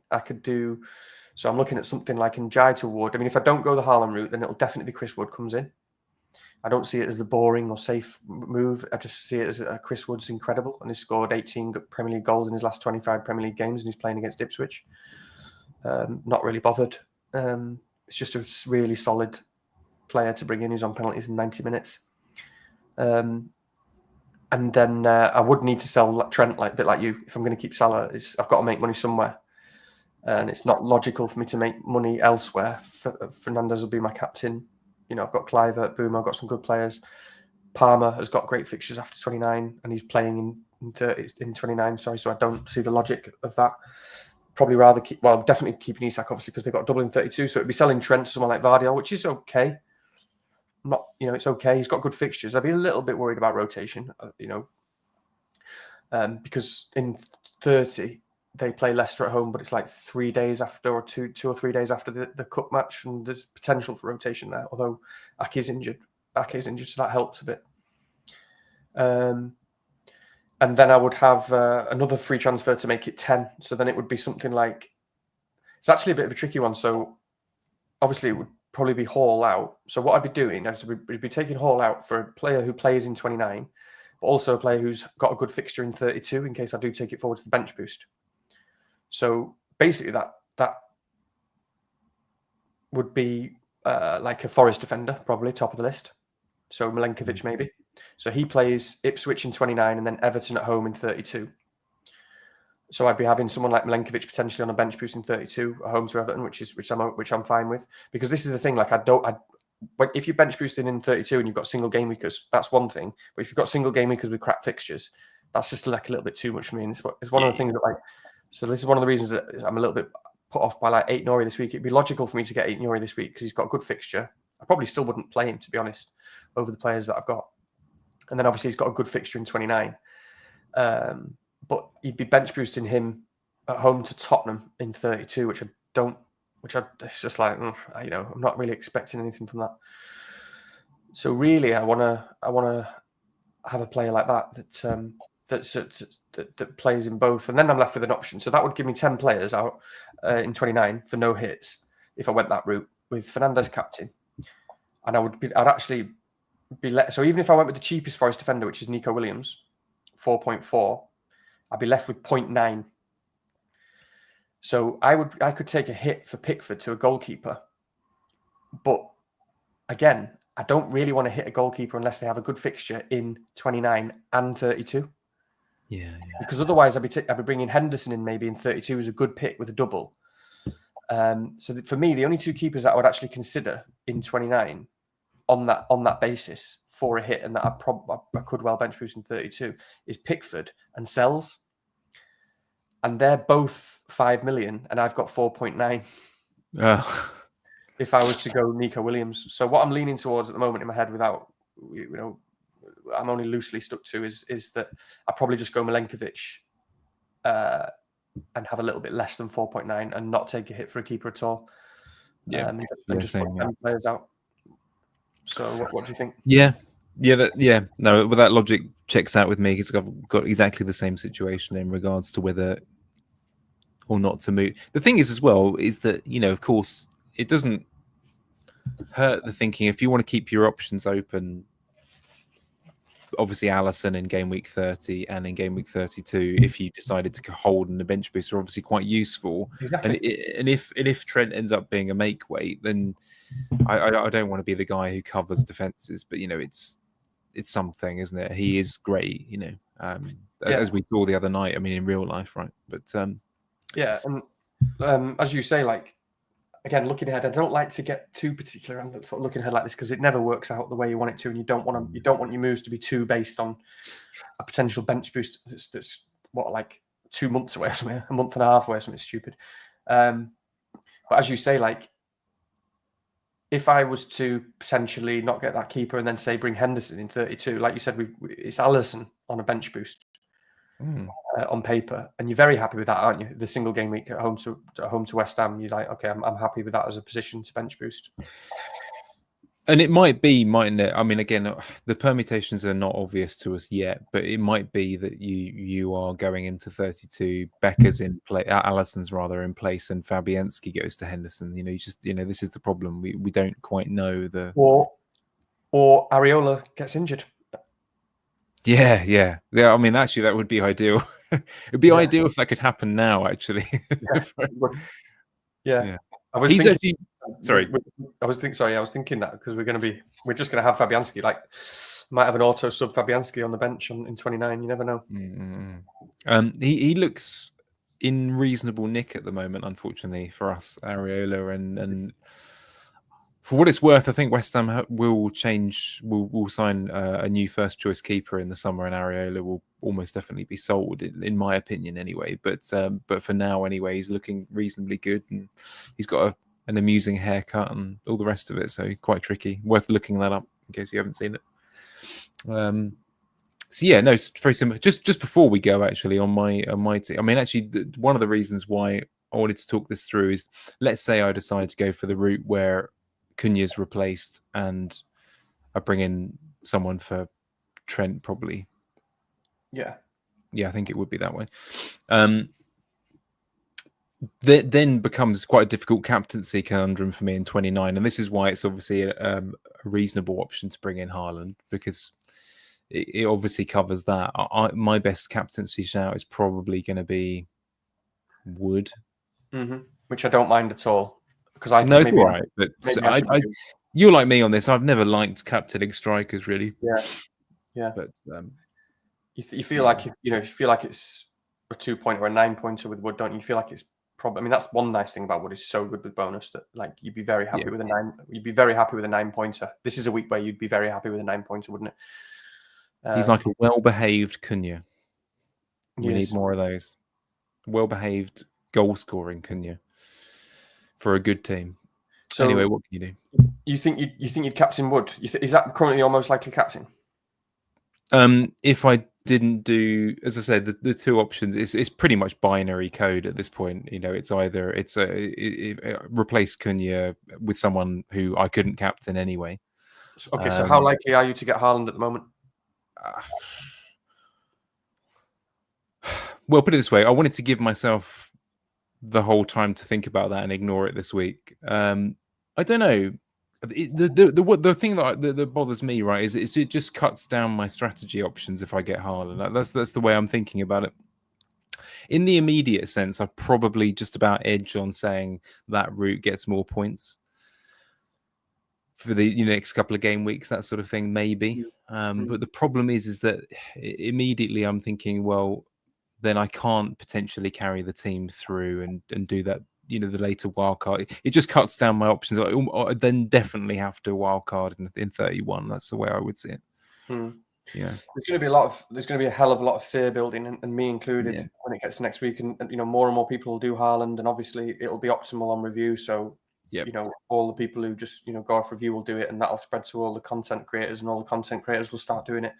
So I'm looking at something like Njai to Wood. I mean, if I don't go the Haaland route, then it'll definitely be Chris Wood comes in. I don't see it as the boring or safe move. I just see it as Chris Wood's incredible, and he's scored 18 Premier League goals in his last 25 Premier League games, and he's playing against Ipswich. Not really bothered. It's just a really solid player to bring in who's on penalties in 90 minutes. And then I would need to sell Trent, a bit like you. If I'm going to keep Salah, I've got to make money somewhere. And it's not logical for me to make money elsewhere. Fernandes will be my captain. I've got Clivert, Boom, I've got some good players. Palmer has got great fixtures after 29, and he's playing in 29, so I don't see the logic of that. Probably rather definitely keeping Isak, obviously, because they've got double in 32, so it'd be selling Trent to someone like Vardiol, which is okay. It's okay. He's got good fixtures. I'd be a little bit worried about rotation, because in 30, they play Leicester at home, but it's like 3 days after, or two or 3 days after the cup match, and there's potential for rotation there. Although Ake's injured, so that helps a bit. And then I would have another free transfer to make it 10. So then it would be something like, it's actually a bit of a tricky one. So obviously it would probably be Hall out. So what I'd be doing is we'd be taking Hall out for a player who plays in 29, but also a player who's got a good fixture in 32 in case I do take it forward to the bench boost. So basically that would be like a Forest defender, probably top of the list. So Milenkovic maybe. So he plays Ipswich in 29 and then Everton at home in 32. So I'd be having someone like Milenkovic potentially on a bench boost in 32 at home to Everton, which I'm fine with, because this is the thing. Like if you're bench boosting in 32 and you've got single game weekers, that's one thing. But if you've got single game weekers with crap fixtures, that's just like a little bit too much for me. And it's one of the things that so this is one of the reasons that I'm a little bit put off by like Aït-Nouri this week. It'd be logical for me to get Aït-Nouri this week because he's got a good fixture. I probably still wouldn't play him, to be honest, over the players that I've got. And then obviously he's got a good fixture in 29. But you'd be bench boosting him at home to Tottenham in 32, it's just like, I'm not really expecting anything from that. So really, I want to have a player like that plays in both, and then I'm left with an option. So that would give me 10 players out in 29 for no hits if I went that route with Fernandes captain, and I'd actually be so even if I went with the cheapest Forest defender, which is Nico Williams, 4.4, I'd be left with 0.9. So I could take a hit for Pickford to a goalkeeper, but again, I don't really want to hit a goalkeeper unless they have a good fixture in 29 and 32. Yeah. Because otherwise I'd be bringing Henderson in maybe in 32 as a good pick with a double. So for me, the only two keepers that I would actually consider in 29 on that basis for a hit, and that I could well bench boost in 32 is Pickford and Sells, and they're both 5 million, and I've got 4.9. If I was to go Nico Williams, so what I'm leaning towards at the moment in my head, without I'm only loosely stuck to, is that I probably just go Milenkovic and have a little bit less than 4.9 and not take a hit for a keeper at all. And just put 10 players out. So what do you think? No, well, that logic checks out with me, because I've got exactly the same situation in regards to whether or not to move. The thing is, as well, is that, of course, it doesn't hurt the thinking if you want to keep your options open. Obviously, Alisson in game week 30 and in game week 32, if you decided to hold in the bench boost, are obviously quite useful. Exactly. And if Trent ends up being a make weight, then I don't want to be the guy who covers defenses, but it's something, isn't it? He is great, as we saw the other night. I mean, in real life, right? But yeah, and as you say, like, again, looking ahead, I don't like to get too particular and sort of looking ahead like this, because it never works out the way you want it to, and you don't want your moves to be too based on a potential bench boost that's what, like 2 months away or something, a month and a half away or something stupid. But as you say, like, if I was to potentially not get that keeper and then say bring Henderson in 32, like you said, it's Alisson on a bench boost on paper, and you're very happy with that, aren't you? The single game week at home to West Ham, you're like, okay, I'm happy with that as a position to bench boost. And it might be, mightn't it? I mean, again, the permutations are not obvious to us yet, but it might be that you are going into 32, Becker's in play, Alisson's rather in place, and Fabianski goes to Henderson. This is the problem. We don't quite know the. Or Areola gets injured. Yeah. I mean, actually, that would be ideal. It'd be ideal if that could happen now. Actually. Yeah. I was thinking. I was thinking that because we're just gonna have Fabianski. Like, might have an auto sub Fabianski on the bench in 29. You never know. He looks in reasonable nick at the moment, unfortunately for us, Areola, and for what it's worth, I think West Ham will sign a new first choice keeper in the summer, and Areola will almost definitely be sold, in my opinion, anyway. But for now, anyway, he's looking reasonably good, and he's got an amusing haircut and all the rest of it. So quite tricky. Worth looking that up in case you haven't seen it. So yeah, no, it's very similar. Just before we go, actually, on my team, I mean, actually, one of the reasons why I wanted to talk this through is, let's say I decide to go for the route where Cunha's replaced and I bring in someone for Trent, probably. Yeah, I think it would be that way. That then becomes quite a difficult captaincy conundrum for me in 29, and this is why it's obviously a reasonable option to bring in Haaland, because it obviously covers that. My best captaincy shout is probably going to be Wood, which I don't mind at all, because I know it's all right, but you're like me on this. I've never liked captaining strikers, really. Yeah. But you feel like you feel like it's a 2-pointer or a 9-pointer with Wood, don't you? You feel like it's probably. I mean, that's one nice thing about Wood. Is so good with bonus that, like, you'd be very happy with a 9. You'd be very happy with a 9-pointer. This is a week where you'd be very happy with a 9-pointer, wouldn't it? He's like a well-behaved Cunha. We need more of those. Well-behaved, goal-scoring Cunha for a good team. So anyway, what can you do? You think you'd captain Wood? Is that currently your most likely captain? If I didn't do, as I said, the two options, it's pretty much binary code at this point. It's either replace Cunha with someone who I couldn't captain anyway. Okay, so how likely are you to get Haaland at the moment? Well, put it this way, I wanted to give myself the whole time to think about that and ignore it this week. I don't know. The thing that bothers me, right, is it just cuts down my strategy options if I get Haaland. That's the way I'm thinking about it. In the immediate sense, I probably just about edge on saying that route gets more points. for the next couple of game weeks, that sort of thing, maybe. But the problem is that immediately I'm thinking, well, then I can't potentially carry the team through and do that. The later wildcard, it just cuts down my options. I then definitely have to wildcard in 31. That's the way I would see it. Yeah, there's going to be a hell of a lot of fear building, and me included, when it gets to next week, and more and more people will do Haaland, and obviously it'll be optimal on review. So all the people who just go off review will do it, and that'll spread to all the content creators, and all the content creators will start doing it,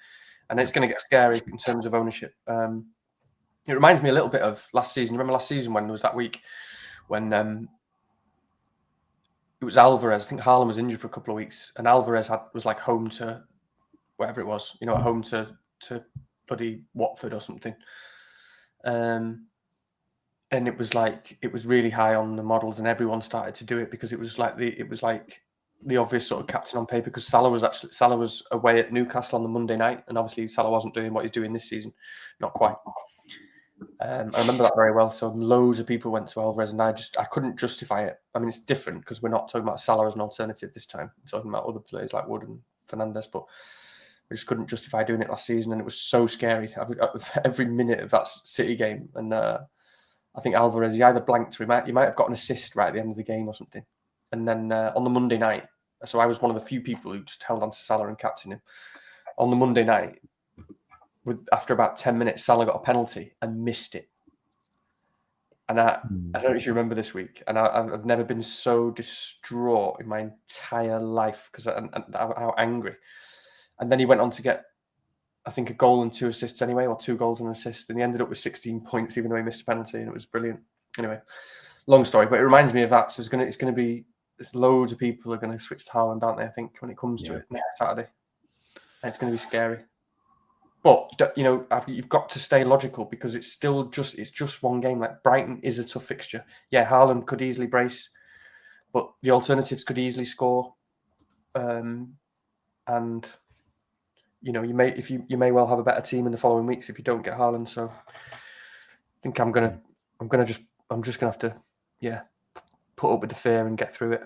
and it's going to get scary in terms of ownership. It reminds me a little bit of last season. Remember last season when there was that week when it was Alvarez. I think Haaland was injured for a couple of weeks, and Alvarez was like home to whatever it was, at home to bloody Watford or something. And it was really high on the models, and everyone started to do it because it was like the obvious sort of captain on paper, because Salah was away at Newcastle on the Monday night, and obviously Salah wasn't doing what he's doing this season, not quite. I remember that very well. So loads of people went to Alvarez, and I couldn't justify it. I mean, it's different because we're not talking about Salah as an alternative this time. We're talking about other players like Wood and Fernandes, but we just couldn't justify doing it last season, and it was so scary every minute of that City game. And I think Alvarez, he either blanked or he might have got an assist right at the end of the game or something. And then on the Monday night, so I was one of the few people who just held on to Salah and captained him. On the Monday night, after about 10 minutes, Salah got a penalty and missed it. And I don't know if you remember this week, and I've never been so distraught in my entire life because how angry. And then he went on to get, I think, a goal and 2 assists anyway, or 2 goals and an assist. And he ended up with 16 points, even though he missed a penalty, and it was brilliant. Anyway, long story, but it reminds me of that. So there's loads of people are going to switch to Haaland, aren't they? I think when it comes to it next Saturday, and it's going to be scary. But you've got to stay logical, because it's just one game. Like, Brighton is a tough fixture. Yeah, Haaland could easily brace, but the alternatives could easily score, and you may well have a better team in the following weeks if you don't get Haaland. So I think I'm just gonna have to put up with the fear and get through it.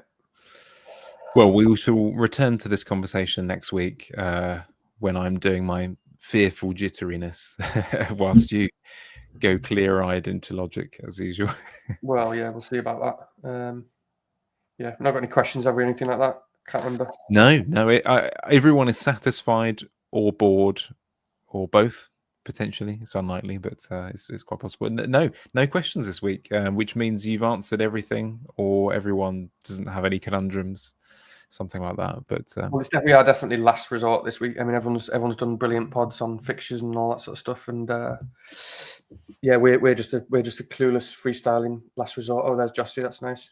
Well, we shall return to this conversation next week when I'm doing my fearful jitteriness whilst you go clear-eyed into logic as usual. Well, yeah, we'll see about that. Not got any questions, have we? Anything like that? Can't remember. No. Everyone is satisfied or bored or both, potentially. It's unlikely, but it's quite possible. No questions this week, which means you've answered everything, or everyone doesn't have any conundrums, something like that. But we are definitely last resort this week. I mean, everyone's done brilliant pods on fixtures and all that sort of stuff, and we're just a clueless freestyling last resort. Oh, there's Jossie. That's nice.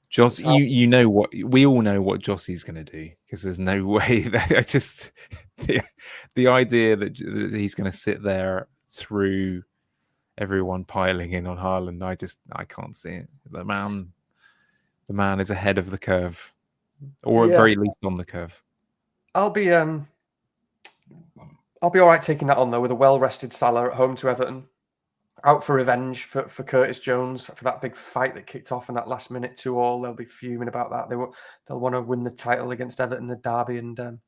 Joss, you know what, we all know what Jossie's going to do, because there's no way that the idea that he's going to sit there through everyone piling in on Haaland, I can't see it. The man is ahead of the curve, or at very least on the curve. I'll be all right taking that on though, with a well-rested Salah at home to Everton. Out for revenge for Curtis Jones for that big fight that kicked off in that last minute 2-2. They'll be fuming about that. They'll want to win the title against Everton, the derby, and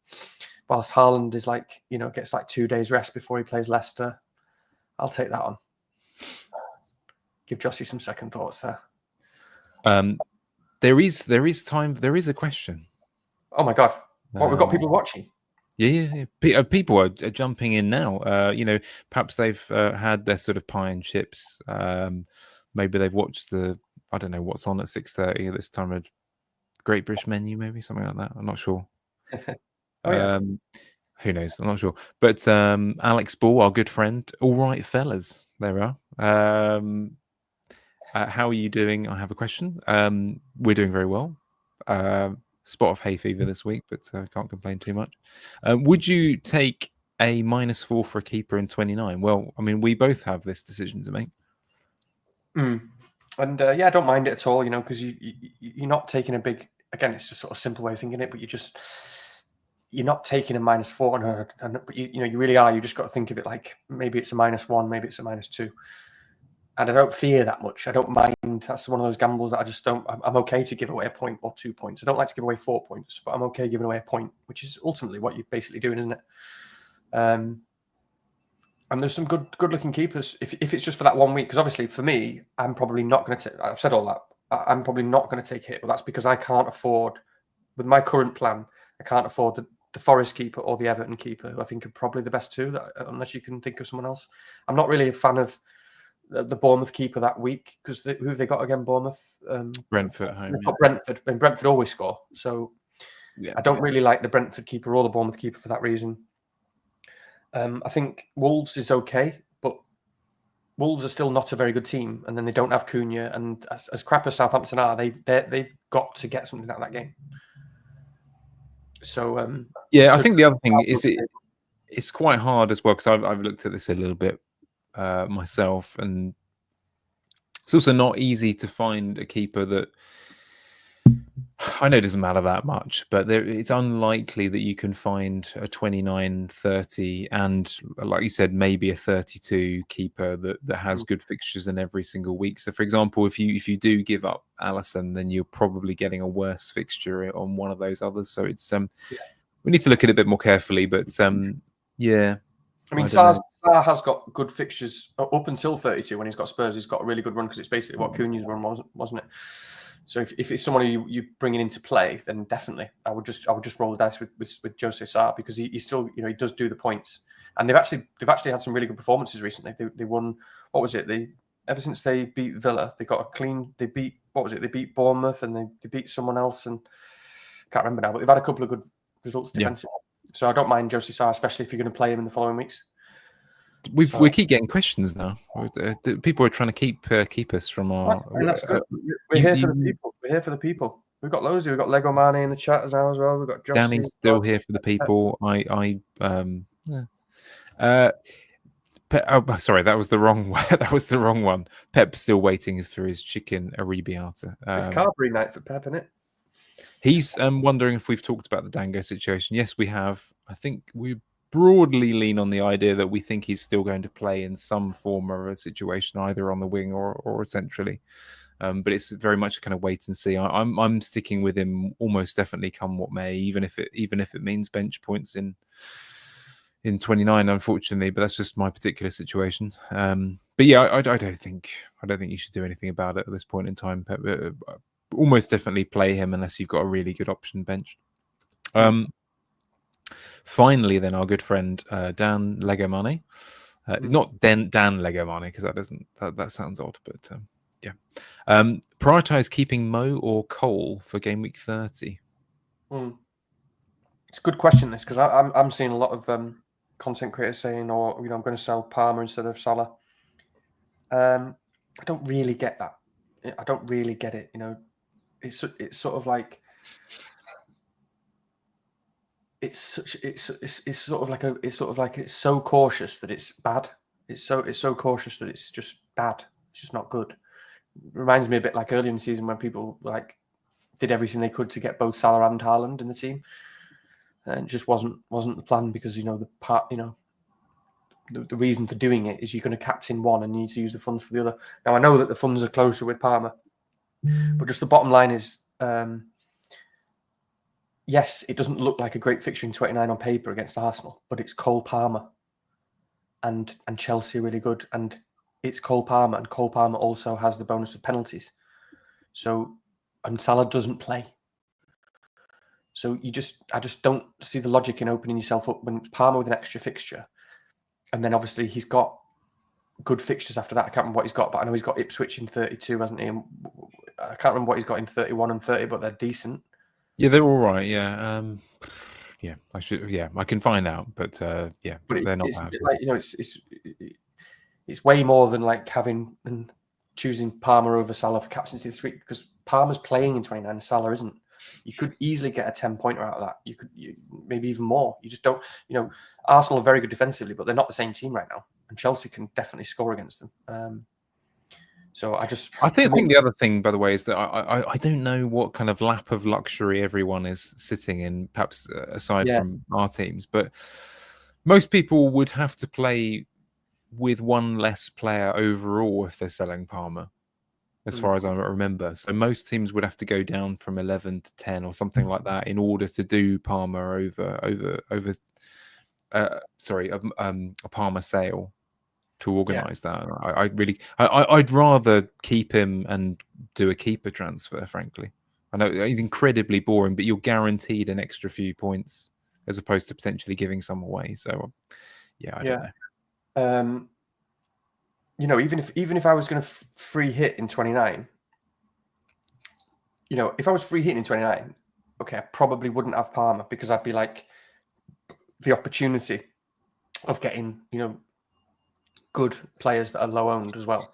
whilst Haaland is gets 2 days rest before he plays Leicester, I'll take that on. Give Jossie some second thoughts there. There is time. There is a question. Oh my God! What, we've got people watching? Yeah. People are jumping in now. Perhaps they've had their sort of pie and chips. Maybe they've watched I don't know what's on at 6:30 at this time of Great British Menu, maybe something like that. I'm not sure. Who knows? I'm not sure. But Alex Ball, our good friend. All right, fellas. There we are. How are you doing? I have a question. We're doing very well. Spot of hay fever this week, but can't complain too much. Would you take a -4 for a keeper in 29? Well, I mean, we both have this decision to make. And I don't mind it at all, because you're not taking a big. Again, it's just sort of simple way of thinking it, but you're not taking a -4 on her, but you really are. You just got to think of it like maybe it's a -1, maybe it's a -2. And I don't fear that much. I don't mind. That's one of those gambles that I just don't. I'm okay to give away a point or 2 points. I don't like to give away 4 points, but I'm okay giving away a point, which is ultimately what you're basically doing, isn't it? And there's some good looking keepers if it's just for that 1 week. Because obviously for me, I'm probably not going to. I've said all that. I'm probably not going to take a hit, but that's because I can't afford, with my current plan, I can't afford the Forest keeper or the Everton keeper, who I think are probably the best two, unless you can think of someone else. I'm not really a fan of the Bournemouth keeper that week, because who have they got again? Bournemouth, Brentford at home. They've got Brentford, and Brentford always score. So I don't really like the Brentford keeper or the Bournemouth keeper for that reason. I think Wolves is okay, but Wolves are still not a very good team, and then they don't have Cunha, and as crap as Southampton are, they've got to get something out of that game. So I think the other thing is it's quite hard as well, because I've looked at this a little bit myself, and it's also not easy to find a keeper that, I know it doesn't matter that much, but it's unlikely that you can find a 29, 30, and like you said, maybe a 32 keeper that has good fixtures in every single week. So, for example, if you do give up Alisson, then you're probably getting a worse fixture on one of those others. So it's we need to look at it a bit more carefully. But yeah. I mean, Sarr has got good fixtures up until 32 when he's got Spurs. He's got a really good run, because it's basically what Cunha's run was, wasn't it? So if it's someone you're bringing into play, then definitely I would just roll the dice with Jose Sarr, because he still, he does do the points, and they've actually had some really good performances recently. They won, what was it? Ever since they beat Villa, they got a clean. They beat, what was it? They beat Bournemouth, and they beat someone else, and can't remember now. But they've had a couple of good results defensively. Yeah. So I don't mind Jose Sarr, especially if you're going to play him in the following weeks. We keep getting questions now. People are trying to keep us from our. And that's good. We're here for the people. We're here for the people. We've got loads. We've got Lego Mane in the chat now as well. We've got Jossie. Danny's still here for the people. Sorry, that was the wrong one. That was the wrong one. Pep's still waiting for his chicken arrabbiata. It's Carberry night for Pep, isn't it? He's wondering if we've talked about the Dango situation. Yes, we have. I think we broadly lean on the idea that we think he's still going to play in some form of a situation, either on the wing or centrally. But it's very much a kind of wait and see. I'm sticking with him almost definitely, come what may, even if it means bench points in 29, unfortunately. But that's just my particular situation. But yeah, I don't think you should do anything about it at this point in time. Almost definitely play him unless you've got a really good option bench. Finally, then, our good friend Dan Lego Mane, not Dan Lego Mane, because that sounds odd, but yeah. Prioritize keeping Mo or Cole for game week 30. It's a good question, this, because I'm seeing a lot of content creators saying, I'm going to sell Palmer instead of Salah. I don't really get that. I don't really get it. It's sort of like it's sort of like it's so cautious that it's bad. It's so cautious that it's just bad. It's just not good. It reminds me a bit like earlier in the season when people did everything they could to get both Salah and Haaland in the team, and it just wasn't the plan, because the reason for doing it is you're going to captain one and you need to use the funds for the other. Now I know that the funds are closer with Palmer, but just the bottom line is, yes, it doesn't look like a great fixture in 29 on paper against Arsenal, but it's Cole Palmer, and Chelsea are really good, and it's Cole Palmer, and Cole Palmer also has the bonus of penalties. So, and Salah doesn't play. So I just don't see the logic in opening yourself up when Palmer with an extra fixture, and then obviously he's got good fixtures after that. I can't remember what he's got, but I know he's got Ipswich in 32, hasn't he? And I can't remember what he's got in 31 and 30, but they're decent. Yeah, they're all right. Yeah, yeah. I should. Yeah, I can find out, but yeah, but they're not bad. It's way more than having and choosing Palmer over Salah for captaincy this week, because Palmer's playing in 29 and Salah isn't. You could easily get a 10-pointer out of that. You could maybe even more. You just don't. Arsenal are very good defensively, but they're not the same team right now, and Chelsea can definitely score against them. So I think the other thing, by the way, is that I don't know what kind of lap of luxury everyone is sitting in, perhaps aside from our teams, but most people would have to play with one less player overall if they're selling Palmer, as far as I remember. So most teams would have to go down from 11 to 10 or something like that in order to do Palmer over a Palmer sale to organise that. I'd rather keep him and do a keeper transfer, frankly. I know it's incredibly boring, but you're guaranteed an extra few points as opposed to potentially giving some away. So I don't know. You know, even if I was going to free hit in 29, you know, if I was free hitting in 29, okay, I probably wouldn't have Palmer because I'd be like the opportunity of getting, you know, good players that are low owned as well.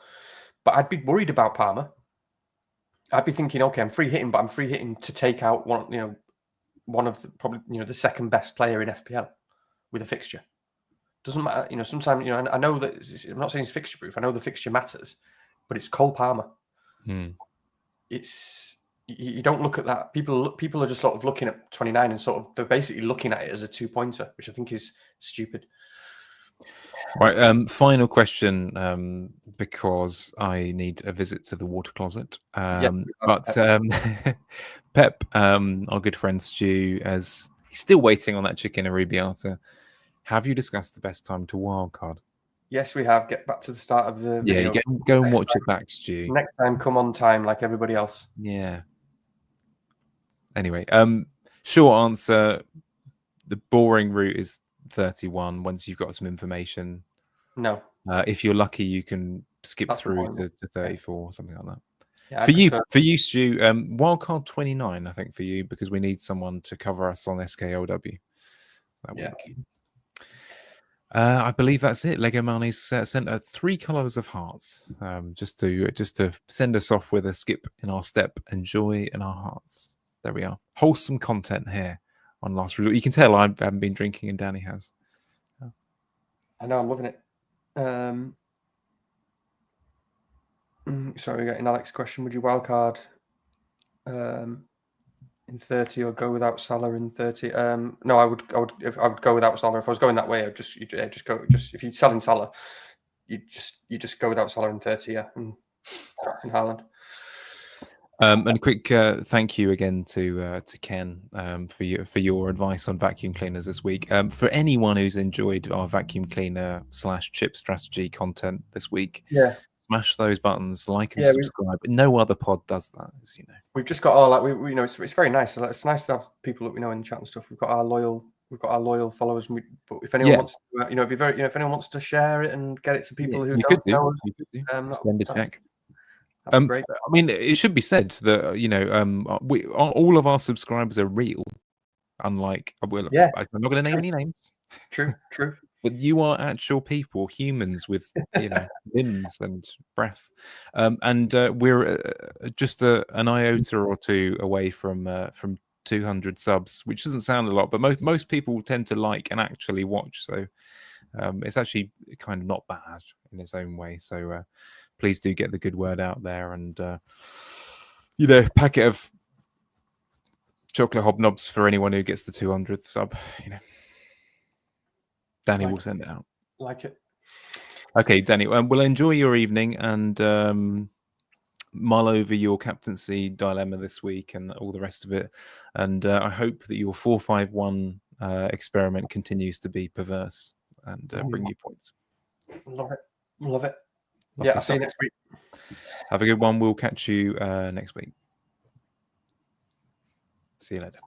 But I'd be worried about Palmer. I'd be thinking, okay, I'm free hitting, but I'm free hitting to take out one of the probably, you know, the second best player in FPL with a fixture. Doesn't matter, you know. Sometimes, you know, I know that I'm not saying it's fixture proof. I know the fixture matters, but it's Cole Palmer. It's you don't look at that. People are just sort of looking at 29 and sort of they're basically looking at it as a 2-pointer, which I think is stupid. Right. Final question, because I need a visit to the water closet. Pep, our good friend Stu, as he's still waiting on that chicken arrabbiata. Have you discussed the best time to wildcard? Yes, we have. Get back to the start of the video. Go and watch it back, Stu. Next time, come on time like everybody else. Yeah. Anyway, short answer: the boring route is 31. Once you've got some information. No. If you're lucky, you can skip through to 34 or something like that. Yeah, for you, Stu, wildcard 29, I think for you, because we need someone to cover us on SKLW that week. I believe that's it. Lego Marnie's sent 3 colours of hearts, just to send us off with a skip in our step and joy in our hearts. There we are. Wholesome content here on Last Resort. You can tell I haven't been drinking and Danny has. I know, I'm loving it. Sorry, we're getting Alex's question. Would you wildcard in 30 or go without Salah in 30? No, I would go without Salah. If I was going that way, I'd just go. If you're selling Salah, you just go without Salah in 30, and Haaland. And a quick thank you again to Ken for your advice on vacuum cleaners this week. For anyone who's enjoyed our vacuum cleaner / chip strategy content this week, smash those buttons, like and subscribe. No other pod does that, as you know. We've just got all that. We you know, it's very nice. It's nice to have people that we know in the chat and stuff. We've got our loyal followers. But if anyone wants to, it'd be very, if anyone wants to share it and get it to people who don't know us, send a check. I mean, it should be said that all of our subscribers are real. Unlike, I'm not going to name any names. True. But you are actual people, humans with limbs and breath, and we're just an iota or two away from 200 subs, which doesn't sound a lot, but most people tend to like and actually watch. So it's actually kind of not bad in its own way. So please do get the good word out there, and packet of chocolate hobnobs for anyone who gets the 200th sub. Danny will send it out. Like it. Okay, Danny. We'll enjoy your evening and mull over your captaincy dilemma this week and all the rest of it. And I hope that your 4-5-1 experiment continues to be perverse and bring you points. Love it. I'll see you next week. Have a good one. We'll catch you next week. See you later.